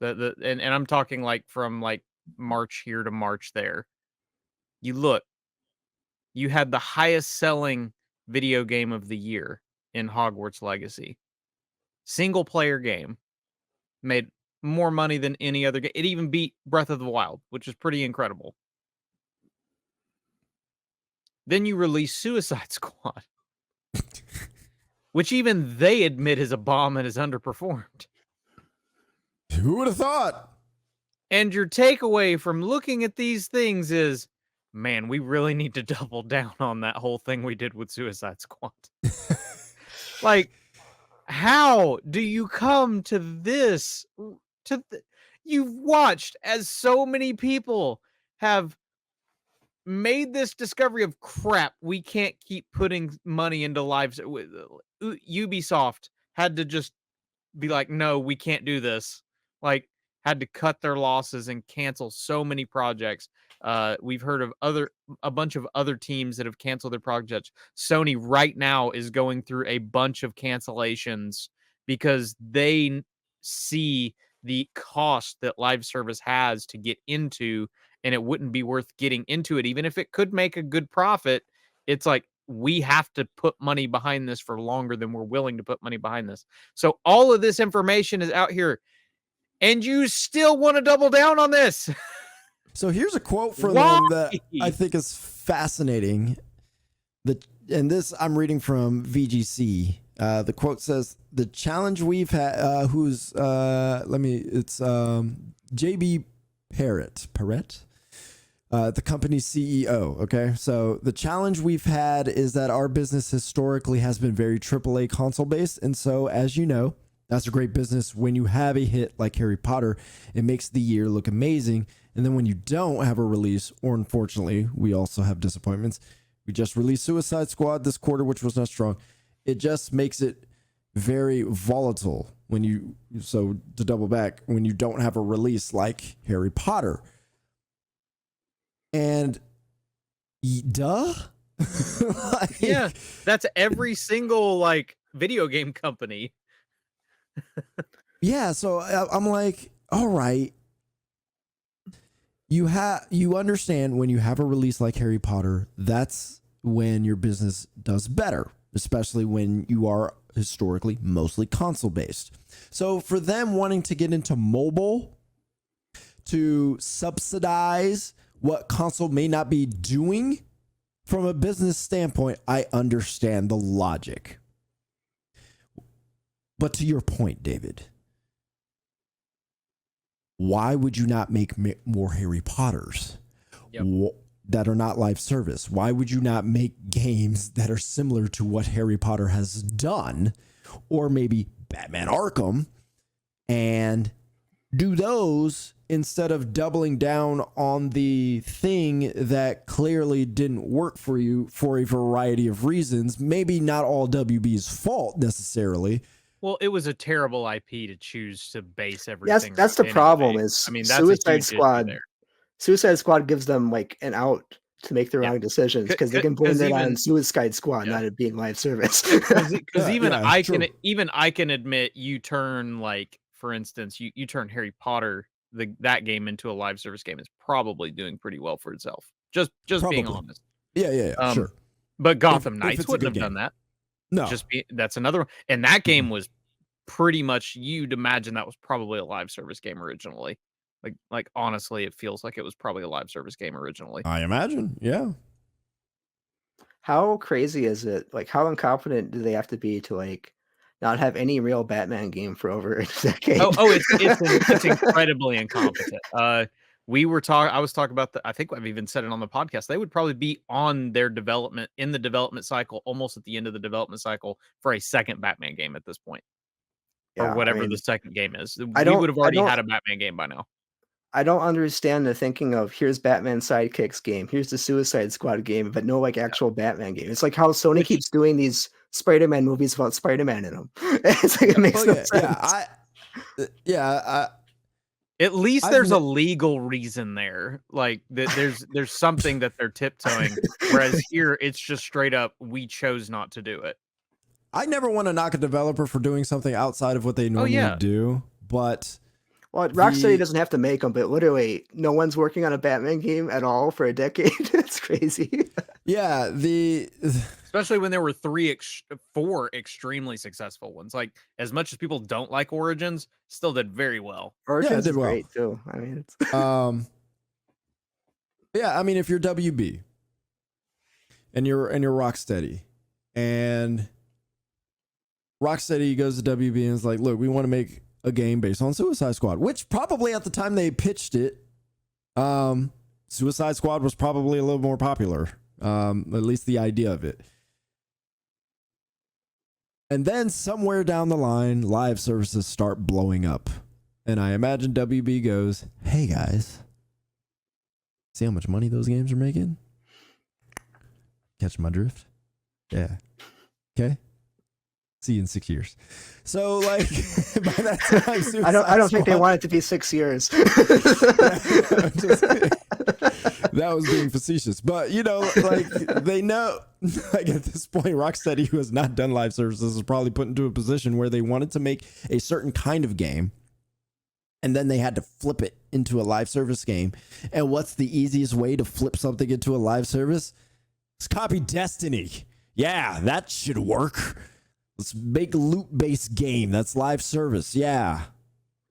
and I'm talking like from like March here to March there. You had the highest selling video game of the year in Hogwarts Legacy. Single player game. Made more money than any other game. It even beat Breath of the Wild, which is pretty incredible. Then you release Suicide Squad, which even they admit is a bomb and is underperformed. Who would have thought? And your takeaway from looking at these things is, man, we really need to double down on that whole thing we did with Suicide Squad. Like, how do you come to this? You've watched as so many people have made this discovery of crap. We can't keep putting money into lives. Ubisoft had to just be like, no, we can't do this. Like, had to cut their losses and cancel so many projects. We've heard of a bunch of other teams that have canceled their projects. Sony right now is going through a bunch of cancellations because they see the cost that live service has to get into, and it wouldn't be worth getting into it. Even if it could make a good profit, it's like, we have to put money behind this for longer than we're willing to put money behind this. So all of this information is out here, and you still want to double down on this. So here's a quote from them that I think is fascinating. And this I'm reading from VGC. The quote says, "The challenge we've had." It's JB Parrott, the company's CEO. Okay, so the challenge we've had is that our business historically has been very AAA console based, and so as you know, that's a great business. When you have a hit like Harry Potter, it makes the year look amazing. And then when you don't have a release, or unfortunately, we also have disappointments. We just released Suicide Squad this quarter, which was not strong. It just makes it very volatile so to double back, when you don't have a release like Harry Potter. And duh. Yeah, that's every single video game company. Yeah, so I'm like, all right. You understand when you have a release like Harry Potter, that's when your business does better, especially when you are historically mostly console based. So for them wanting to get into mobile to subsidize what console may not be doing from a business standpoint, I understand the logic. But to your point, David, why would you not make more Harry Potters that are not live service? Why would you not make games that are similar to what Harry Potter has done, or maybe Batman Arkham, and do those instead of doubling down on the thing that clearly didn't work for you for a variety of reasons? Maybe not all WB's fault necessarily. Well, it was a terrible IP to choose to base everything. That's the problem. Is that's Suicide Squad? Suicide Squad gives them an out to make the wrong decisions because they can blame it on Suicide Squad not it being live service. Because even I can admit you turn, like, for instance, you turn Harry Potter, that game into a live service game is probably doing pretty well for itself. Just being honest. Yeah, sure. But Gotham Knights wouldn't have done that. No. That's another one. And that game was pretty much, you'd imagine that was probably a live service game originally. Like honestly, it feels like it was probably a live service game originally. I imagine, yeah. How crazy is it? Like, how incompetent do they have to be to like not have any real Batman game for over a decade? It's incredibly incompetent. I was talking about I think I've even said it on the podcast. They would probably be on their development in the development cycle, almost at the end of the development cycle for a second Batman game at this point. Yeah, or whatever the second game is. We would have already had a Batman game by now. I don't understand the thinking of here's Batman Sidekicks game, here's the Suicide Squad game, but no like actual Batman game. It's like how Sony keeps doing these Spider-Man movies without Spider-Man in them. It's like it makes no sense. At least there's a legal reason there. Like there's something that they're tiptoeing. Whereas here it's just straight up, we chose not to do it. I never want to knock a developer for doing something outside of what they normally do, but well, Rocksteady doesn't have to make them, but literally no one's working on a Batman game at all for a decade. It's crazy. Yeah, especially when there were 4 extremely successful ones. Like, as much as people don't like Origins, still did very well. Origins did great too. I mean, it's yeah. I mean, if you're WB and you're Rocksteady, and Rocksteady goes to WB and is like, "Look, we want to make a game based on Suicide Squad," which probably at the time they pitched it, Suicide Squad was probably a little more popular, at least the idea of it. And then somewhere down the line, live services start blowing up. And I imagine WB goes, "Hey guys, see how much money those games are making? Catch my drift? Yeah. Okay. See you in 6 years." So, like, by that time, I don't think they want it to be 6 years. That was being facetious, but you know, like, they know, like, at this point, Rocksteady, who has not done live services, is probably put into a position where they wanted to make a certain kind of game, and then they had to flip it into a live service game. And what's the easiest way to flip something into a live service? Let's copy Destiny. Yeah, that should work. Let's make a loot-based game that's live service. Yeah,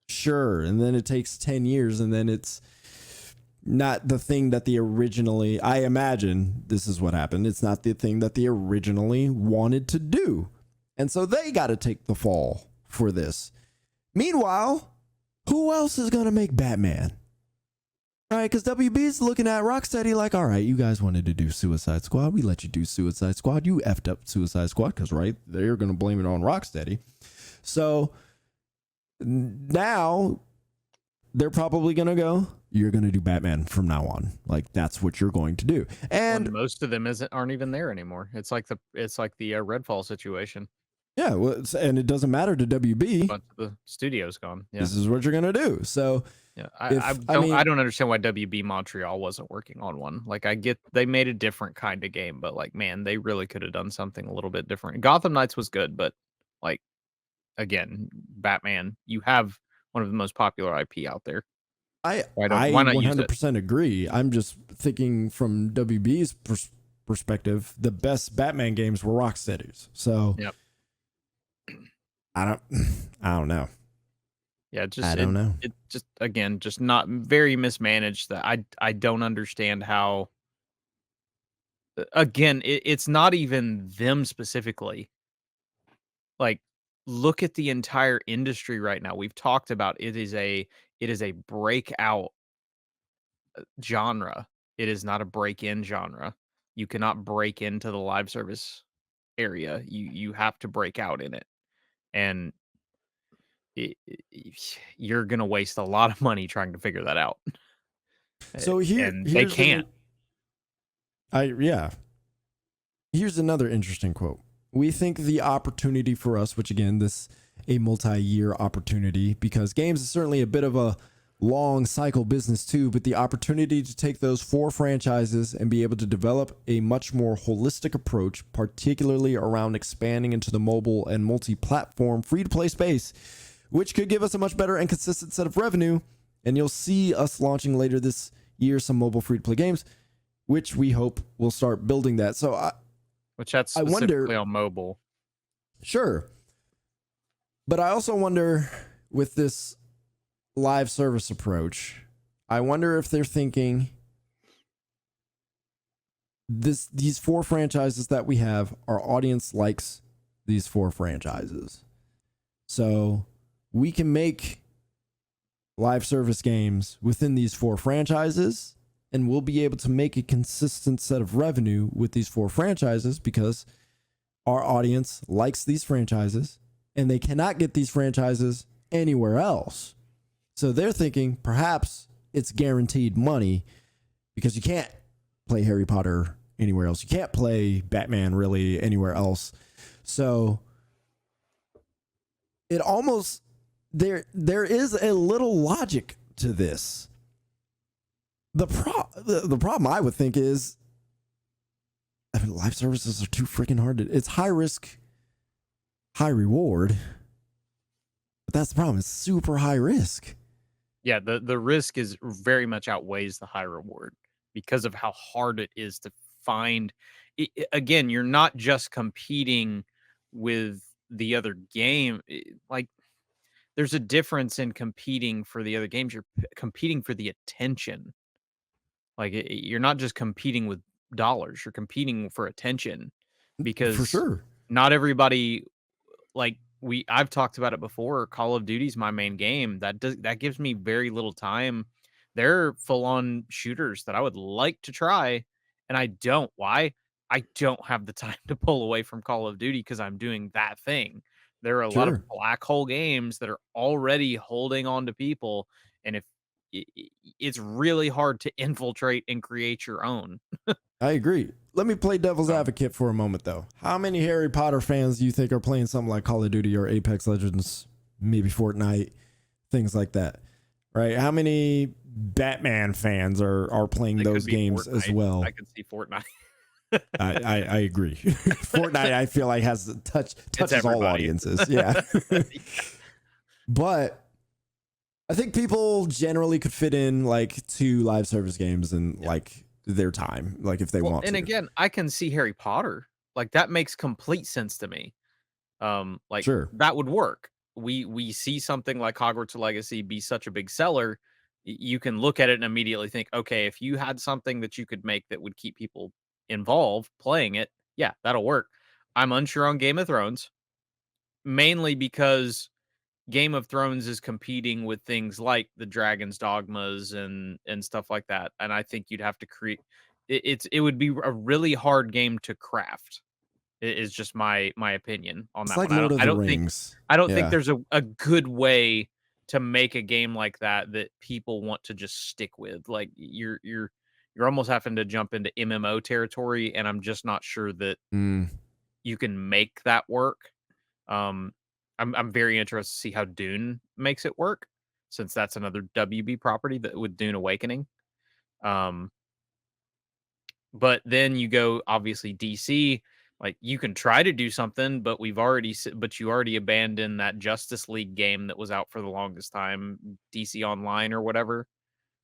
sure. And then it takes 10 years, and then it's not the thing that they originally, I imagine this is what happened. It's not the thing that they originally wanted to do. And so they got to take the fall for this. Meanwhile, who else is going to make Batman? All right, because WB's looking at Rocksteady like, all right, you guys wanted to do Suicide Squad. We let you do Suicide Squad. You effed up Suicide Squad because, right, they're going to blame it on Rocksteady. So now they're probably going to go, you're going to do Batman from now on. Like, that's what you're going to do. And most of them aren't even there anymore. It's like the Redfall situation. Yeah, well, and it doesn't matter to WB. But the studio's gone. Yeah. This is what you're going to do. So yeah, I don't understand why WB Montreal wasn't working on one. Like, I get they made a different kind of game, but like, man, they really could have done something a little bit different. Gotham Knights was good, but like, again, Batman, you have one of the most popular IP out there. I 100% agree. I'm just thinking from WB's perspective, the best Batman games were Rocksteady's. So yep. I don't know. Yeah, I don't know. It just, again, just not very mismanaged. That I don't understand how. Again, it's not even them specifically. Like, look at the entire industry right now. We've talked about it is a breakout genre. It is not a break-in genre. You cannot break into the live service area. You have to break out in it, and you're gonna waste a lot of money trying to figure that out. So they can't. Here's another interesting quote. We think the opportunity for us, which again, a multi-year opportunity, because games is certainly a bit of a long cycle business too, but the opportunity to take those 4 franchises and be able to develop a much more holistic approach, particularly around expanding into the mobile and multi-platform free-to-play space, which could give us a much better and consistent set of revenue. And you'll see us launching later this year some mobile free-to-play games, which we hope will start building that. So that's specifically on mobile. Sure. But I also wonder, with this live service approach, I wonder if they're thinking these 4 franchises that we have, our audience likes these 4 franchises. So we can make live service games within these 4 franchises, and we'll be able to make a consistent set of revenue with these 4 franchises because our audience likes these franchises and they cannot get these franchises anywhere else. So they're thinking perhaps it's guaranteed money because you can't play Harry Potter anywhere else. You can't play Batman really anywhere else. So it almost, there is a little logic to this. The problem I would think is, I mean, live services are too freaking hard to, it's high risk, high reward. But that's the problem. It's super high risk. Yeah, the risk is very much outweighs the high reward because of how hard it is to find. Again, you're not just competing with the other game. Like, there's a difference in competing for the other games. You're competing for the attention. Like, you're not just competing with dollars. You're competing for attention because for sure, not everybody, like, I've talked about it before. Call of Duty's my main game. That gives me very little time. They're full on shooters that I would like to try, and I don't. Why? I don't have the time to pull away from Call of Duty because I'm doing that thing. There are a lot of black hole games that are already holding on to people, and if it's really hard to infiltrate and create your own. I agree. Let me play devil's advocate for a moment, though. How many Harry Potter fans do you think are playing something like Call of Duty or Apex Legends, maybe Fortnite, things like that? Right? How many Batman fans are playing those games Fortnite. as well? I could see Fortnite. I agree. Fortnite, I feel like has touches all audiences. Yeah. But I think people generally could fit in like 2 live service games in like their time, like if they want to. And again, I can see Harry Potter. Like, that makes complete sense to me. Like, sure, that would work. We see something like Hogwarts Legacy be such a big seller, you can look at it and immediately think, okay, if you had something that you could make that would keep people involved playing it, yeah, that'll work. I'm unsure on Game of Thrones, mainly because Game of Thrones is competing with things like the Dragon's Dogmas and stuff like that, and I think you'd have to create. It would be a really hard game to craft. Is just my opinion on that like one. Lord of the Rings. I don't think there's a good way to make a game like that people want to just stick with. Like, you're almost having to jump into MMO territory, and I'm just not sure that you can make that work. I'm very interested to see how Dune makes it work, since that's another WB property that with Dune Awakening. But then you go, obviously, DC. Like, you can try to do something, but you already abandoned that Justice League game that was out for the longest time, DC Online or whatever.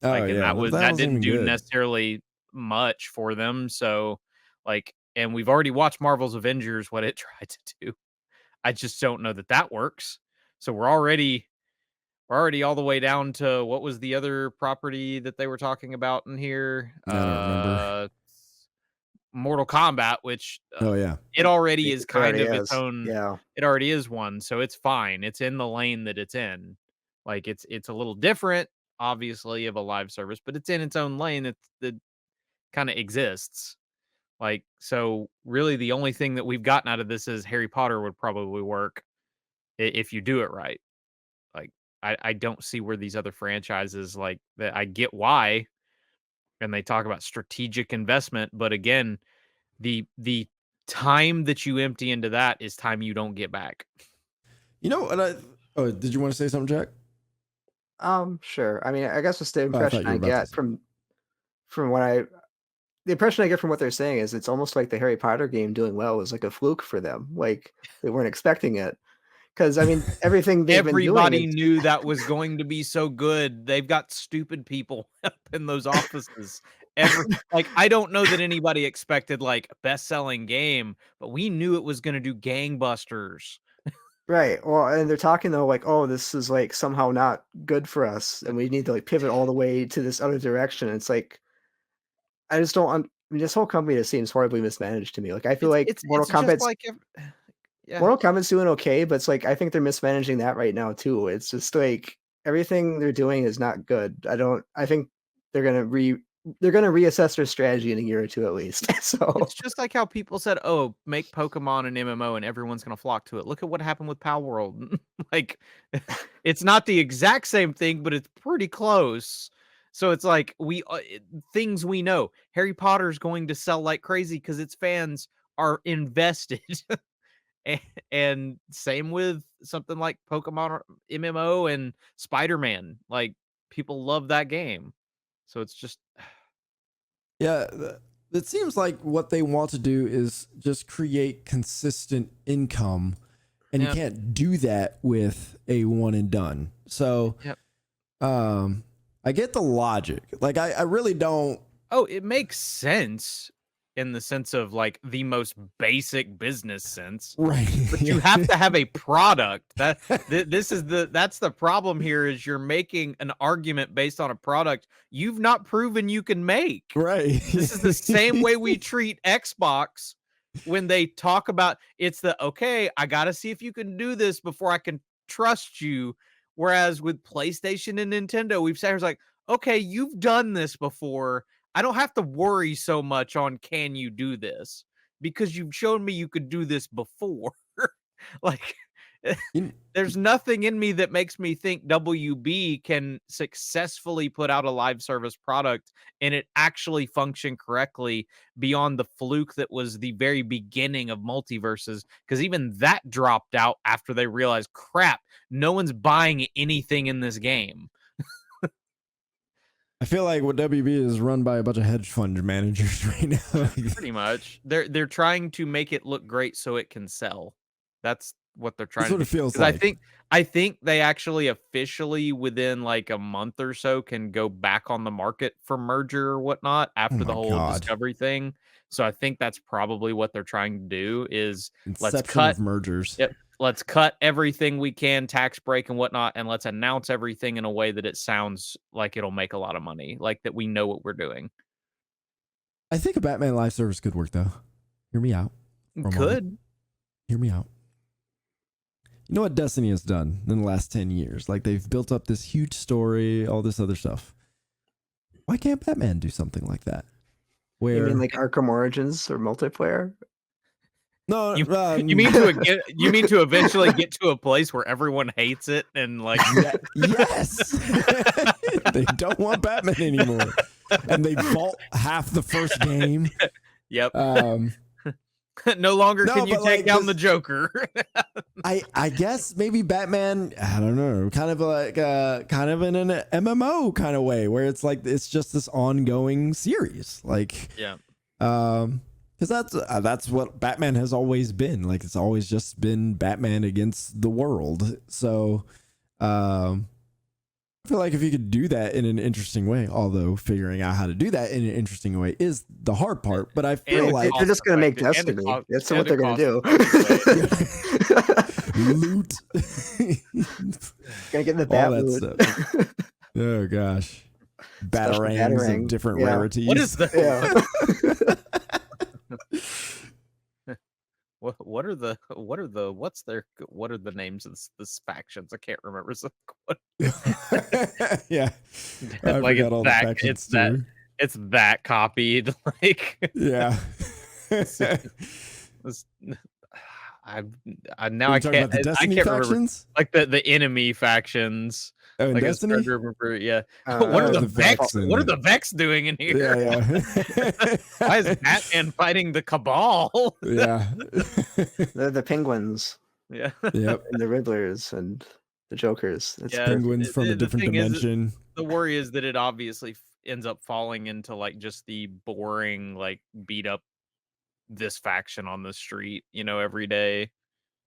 Oh, like, and yeah, that didn't do good. necessarily much for them. So, like, and we've already watched Marvel's Avengers, what it tried to do. I just don't know that works. So we're already all the way down to, what was the other property that they were talking about in here? I don't remember. Mortal Kombat, which it already is kind of its own. Yeah, it already is one, so it's fine. It's in the lane that it's in. Like, it's a little different, obviously, of a live service, but it's in its own lane that kind of exists. Like, so really, the only thing that we've gotten out of this is Harry Potter would probably work if you do it right. Like, I don't see where these other franchises, like, that, I get why, and they talk about strategic investment, but again, the time that you empty into that is time you don't get back. You know, and did you want to say something, Jack? Sure. I mean, I guess just the Oh, I thought impression you were I about to get say. from what I the impression I get from what they're saying is it's almost like the Harry Potter game doing well was like a fluke for them. Like they weren't expecting it. Because I mean, everything they've been doing Everybody is knew that was going to be so good. They've got stupid people up in those offices. Like, I don't know that anybody expected like best-selling game, but we knew it was gonna do gangbusters. right. Well, and they're talking though like, oh, this is like somehow not good for us, and we need to like pivot all the way to this other direction. It's like I just don't. I mean, this whole company just seems horribly mismanaged to me. Like I feel It's like it's it's just like yeah. Mortal Kombat's doing okay, but it's like I think they're mismanaging that right now too. It's just like everything they're doing is not good. I think they're gonna reassess their strategy in a year or two at least. So It's just like how people said, "Oh, make Pokemon an MMO and everyone's gonna flock to it." Look at what happened with Pal World. Like, it's not the exact same thing, but it's pretty close. So it's like things we know. Harry Potter's going to sell like crazy because its fans are invested. A and same with something like Pokemon or MMO and Spider-Man. Like, people love that game. So it's just Yeah, it seems like what they want to do is just create consistent income, and you Yep. can't do that with a one and done. So, Yep. I get the logic. Like, I really don't. Oh, it makes sense in the sense of like the most basic business sense. Right. But you have to have a product. That's the problem here is you're making an argument based on a product you've not proven you can make. Right. This is the same way we treat Xbox when they talk about okay, I got to see if you can do this before I can trust you. Whereas with PlayStation and Nintendo, we've said it's like, okay, you've done this before. I don't have to worry so much on can you do this because you've shown me you could do this before. Like In- there's nothing in me that makes me think WB can successfully put out a live service product and it actually function correctly beyond the fluke that was the very beginning of multiverses. Because even that dropped out after they realized, crap, no one's buying anything in this game. I feel like what WB is run by a bunch of hedge fund managers right now. Pretty much. They're trying to make it look great so it can sell. That's what they're trying That's what to it feels 'cause like. I think they actually officially within like a month or so can go back on the market for merger or whatnot Oh after the my whole God. Discovery thing. So I think that's probably what they're trying to do is let's Inception cut of mergers. yep, let's cut everything we can, tax break and whatnot, and let's announce everything in a way that it sounds like it'll make a lot of money, like that we know what we're doing. I think a Batman live service could work though. Hear me out. For a moment. Could. Hear me out. You know what Destiny has done in the last 10 years? Like they've built up this huge story, all this other stuff. Why can't Batman do something like that? Where you mean like Arkham Origins or multiplayer? no, You mean to eventually get to a place where everyone hates it and like yes, they don't want Batman anymore, and they vault half the first game. Yep. No, longer can you but, take like, down this- the Joker. I guess maybe Batman, I don't know, kind of like kind of in an MMO kind of way where it's like it's just this ongoing series, like Yeah. because that's what Batman has always been. Like it's always just been Batman against the world. So I feel like if you could do that in an interesting way, although figuring out how to do that in an interesting way is the hard part. But I feel And like They're just going to make cost-effective, and Destiny. That's and what they're going to cost-effective do. loot, Gonna get the all bat that loot. stuff. Oh gosh, Special batarangs batarang. of different Yeah. rarities. What is the Yeah. what are the names of this factions? I can't remember. So, Yeah, I like forgot all the factions too. it's that copied. Like Yeah. this- now Are I you talking can't about the Destiny remember factions? like the enemy factions. Oh, in Like it's Destiny? hard to remember. Yeah. Uh, What are oh, the the Vex Vex? and What are the- the Vex doing in here? Yeah, Why is Batman fighting the Cabal? yeah. They're the penguins Yeah. Yep. and the Riddlers and the Jokers. It's Yeah, Penguins from a the different thing is, dimension. the worry is that it obviously ends up falling into like just the boring, like beat up this faction on the street, every day.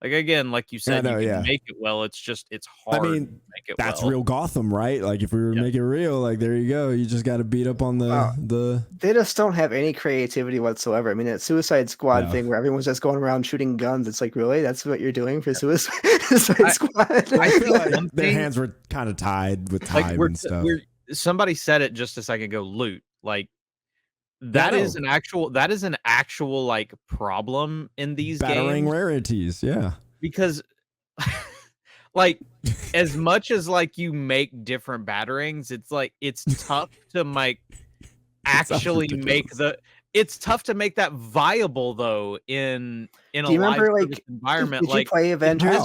Like again, like you I said, you know, can yeah. make it well. It's just it's I hard to mean, make it that's well. real Gotham, right? Like, if we were to Yeah. make it real, like, there you go. You just got to beat up on the. They just don't have any creativity whatsoever. I mean, that Suicide Squad No. thing where everyone's just going around shooting guns. It's like, really? That's what you're doing for Suicide Squad? I feel like one their thing- hands were kind of tied with Like time and stuff. somebody said it just a second ago. Loot, like that is an actual like problem in these Battering games rarities, yeah. because like as much as like you make different batterings, it's like it's tough to actually make it's tough to make that viable though in a Do you live remember, service environment. Did you play Avengers?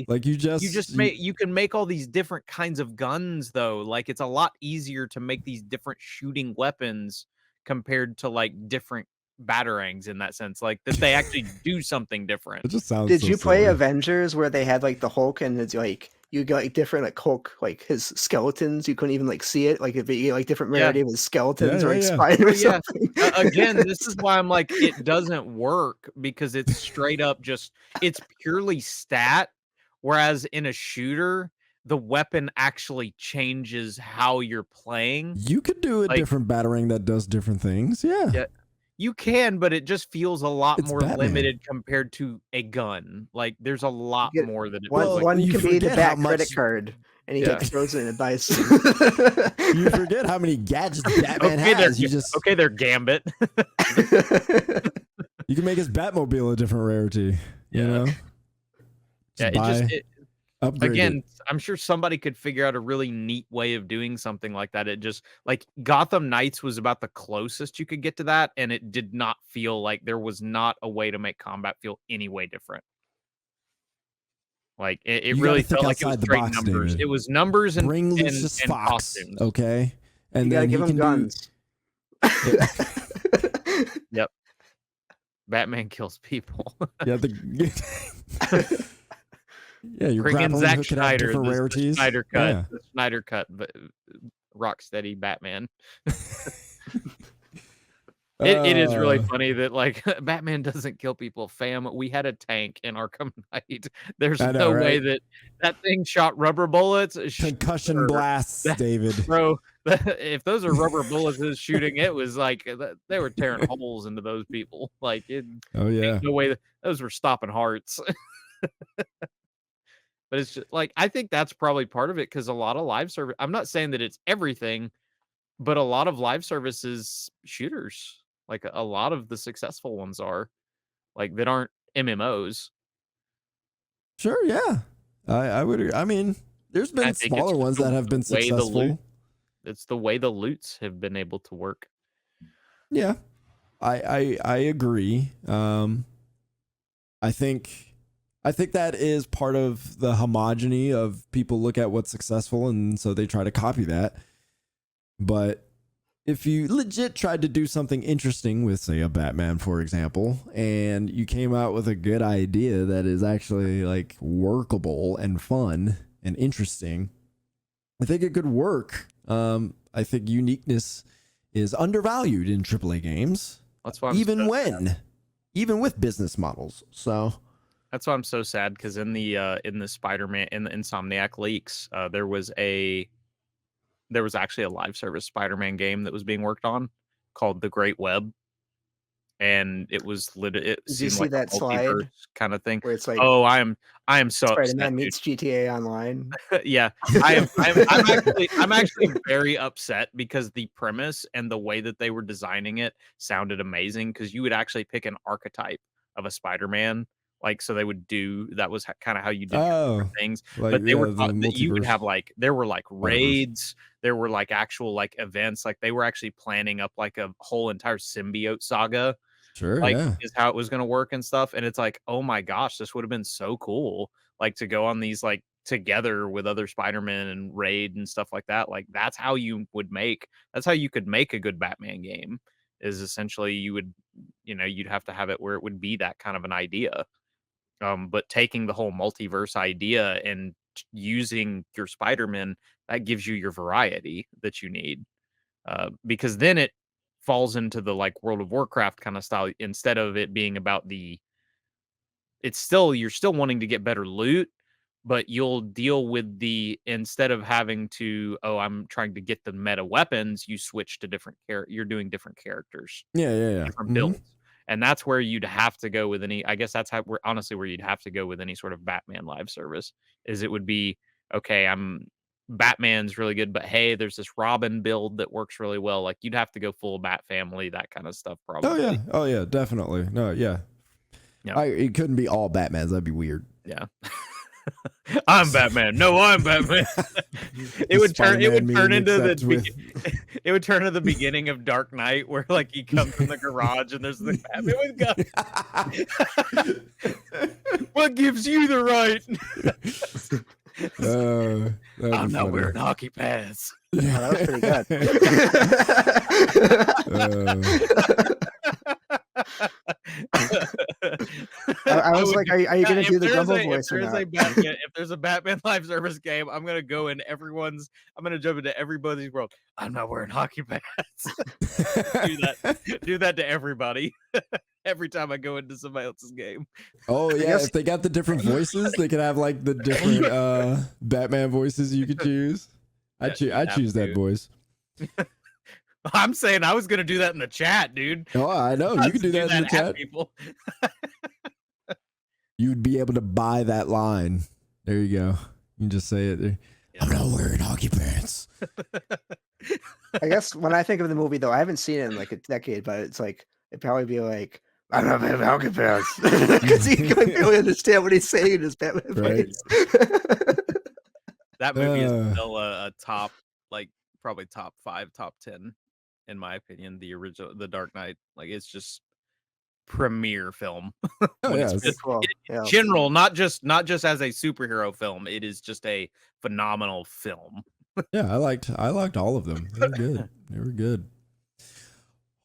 Like you can make all these different kinds of guns though. Like it's a lot easier to make these different shooting weapons compared to like different batterings in that sense, like that they actually do something different. It just sounds. Did you play silly. Avengers where they had like the Hulk and it's like you got like different like Hulk, like his skeletons, you couldn't even like see it, like if you get like different rarity of his skeletons or like spider or something. Again, this is why I'm like it doesn't work because it's straight up just it's purely stat, whereas in a shooter the weapon actually changes how you're playing. You could do a different battering that does different things. Yeah. You can, but it just feels a lot more Batman. limited compared to a gun. Like there's a lot more that it one can be the back credit card and he throws it and it buys. You forget how many gadgets Batman has. They're Gambit. You can make his Batmobile a different rarity. You know? Again, I'm sure somebody could figure out a really neat way of doing something like that. It just like Gotham Knights was about the closest you could get to that, and it did not feel like there was not a way to make combat feel any way different. Like it really felt like it was straight numbers. David. It was numbers and Lucius Fox, costumes. Okay, and you gotta then give him guns. Yep. Batman kills people. Yeah. Yeah, you're bring in Zack Snyder, different rarities. The Snyder cut, the Snyder cut, but Rocksteady Batman. It is really funny that like Batman doesn't kill people, fam. We had a tank in Arkham Knight. There's no way that thing shot rubber bullets. Concussion blasts, David. Bro, if those are rubber bullets is shooting, it was like they were tearing holes into those people. Like no way those were stopping hearts. But it's just like I think that's probably part of it because a lot of live service. I'm not saying that it's everything, but a lot of live services shooters, like a lot of the successful ones are, like that aren't MMOs. Sure, yeah, I would. I mean, there's been smaller ones that have been successful. It's the way the loots have been able to work. Yeah, I agree. I think that is part of the homogeny of people look at what's successful and so they try to copy that. But if you legit tried to do something interesting with, say, a Batman, for example, and you came out with a good idea that is actually like workable and fun and interesting, I think it could work. I think uniqueness is undervalued in AAA games. That's why even with business models. So that's why I'm so sad because in the Spider-Man in the Insomniac leaks, there was actually a live service Spider-Man game that was being worked on called The Great Web, and it was Did you see like that slide kind of thing where it's like, oh, I am so Spider-Man upset, meets GTA Online? Yeah, I'm actually very upset because the premise and the way that they were designing it sounded amazing because you would actually pick an archetype of a Spider-Man. Like, so they would that was kind of how you did things, like, but they were that you would have like, there were like raids, there were like actual like events, like they were actually planning up like a whole entire symbiote saga. Sure, like is how it was going to work and stuff. And it's like, oh my gosh, this would have been so cool. Like to go on these like together with other Spider-Man and raid and stuff like that. Like that's how you could make a good Batman game is essentially you'd have to have it where it would be that kind of an idea. But taking the whole multiverse idea and using your Spider-Man, that gives you your variety that you need. Because then it falls into the like World of Warcraft kind of style instead of it being about you're still wanting to get better loot, but you'll deal with instead of having to, I'm trying to get the meta weapons, you switch to different you're doing different characters, Yeah. different builds. And that's where you'd have to go with I guess that's honestly where you'd have to go with any sort of Batman live service, is it would be, okay, Batman's really good, but hey, there's this Robin build that works really well. Like you'd have to go full Bat family, that kind of stuff probably. Oh yeah, definitely. No, yeah. It couldn't be all Batmans. That'd be weird. Yeah. I'm Batman. No, I'm Batman. It would turn into the beginning of Dark Knight, where like he comes from the garage and there's the Batman with guns. What gives you the right? I'm not wearing hockey pads. Yeah, that was pretty good. I was like, are you going to do the Gumbo voice or not? If there's a Batman live service game, I'm going to go in I'm going to jump into everybody's world. I'm not wearing hockey pads. Do that to everybody. Every time I go into somebody else's game. Oh yeah, if they got the different voices, they could have like the different Batman voices you could choose. I choose that voice. I'm saying I was gonna do that in the chat, dude. Oh, I know. You can do that in the chat. People. You'd be able to buy that line. There you go. You can just say it there. Yeah. I'm not wearing hockey pants. I guess when I think of the movie, though, I haven't seen it in like a decade, but it's like, it'd probably be like, I'm not wearing hockey pants. Because you can really understand what he's saying in his Batman voice. That movie is still a top, like, probably top 5, top 10. In my opinion, the original, The Dark Knight, like it's just premier film. It's cool. In general, not just as a superhero film, it is just a phenomenal film. Yeah, I liked all of them. They were good. They were good.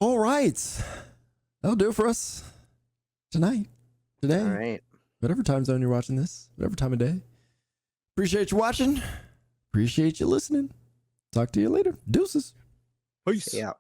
All right, that'll do it for us today. All right. Whatever time zone you're watching this, whatever time of day. Appreciate you watching. Appreciate you listening. Talk to you later. Deuces. Peace. Yeah.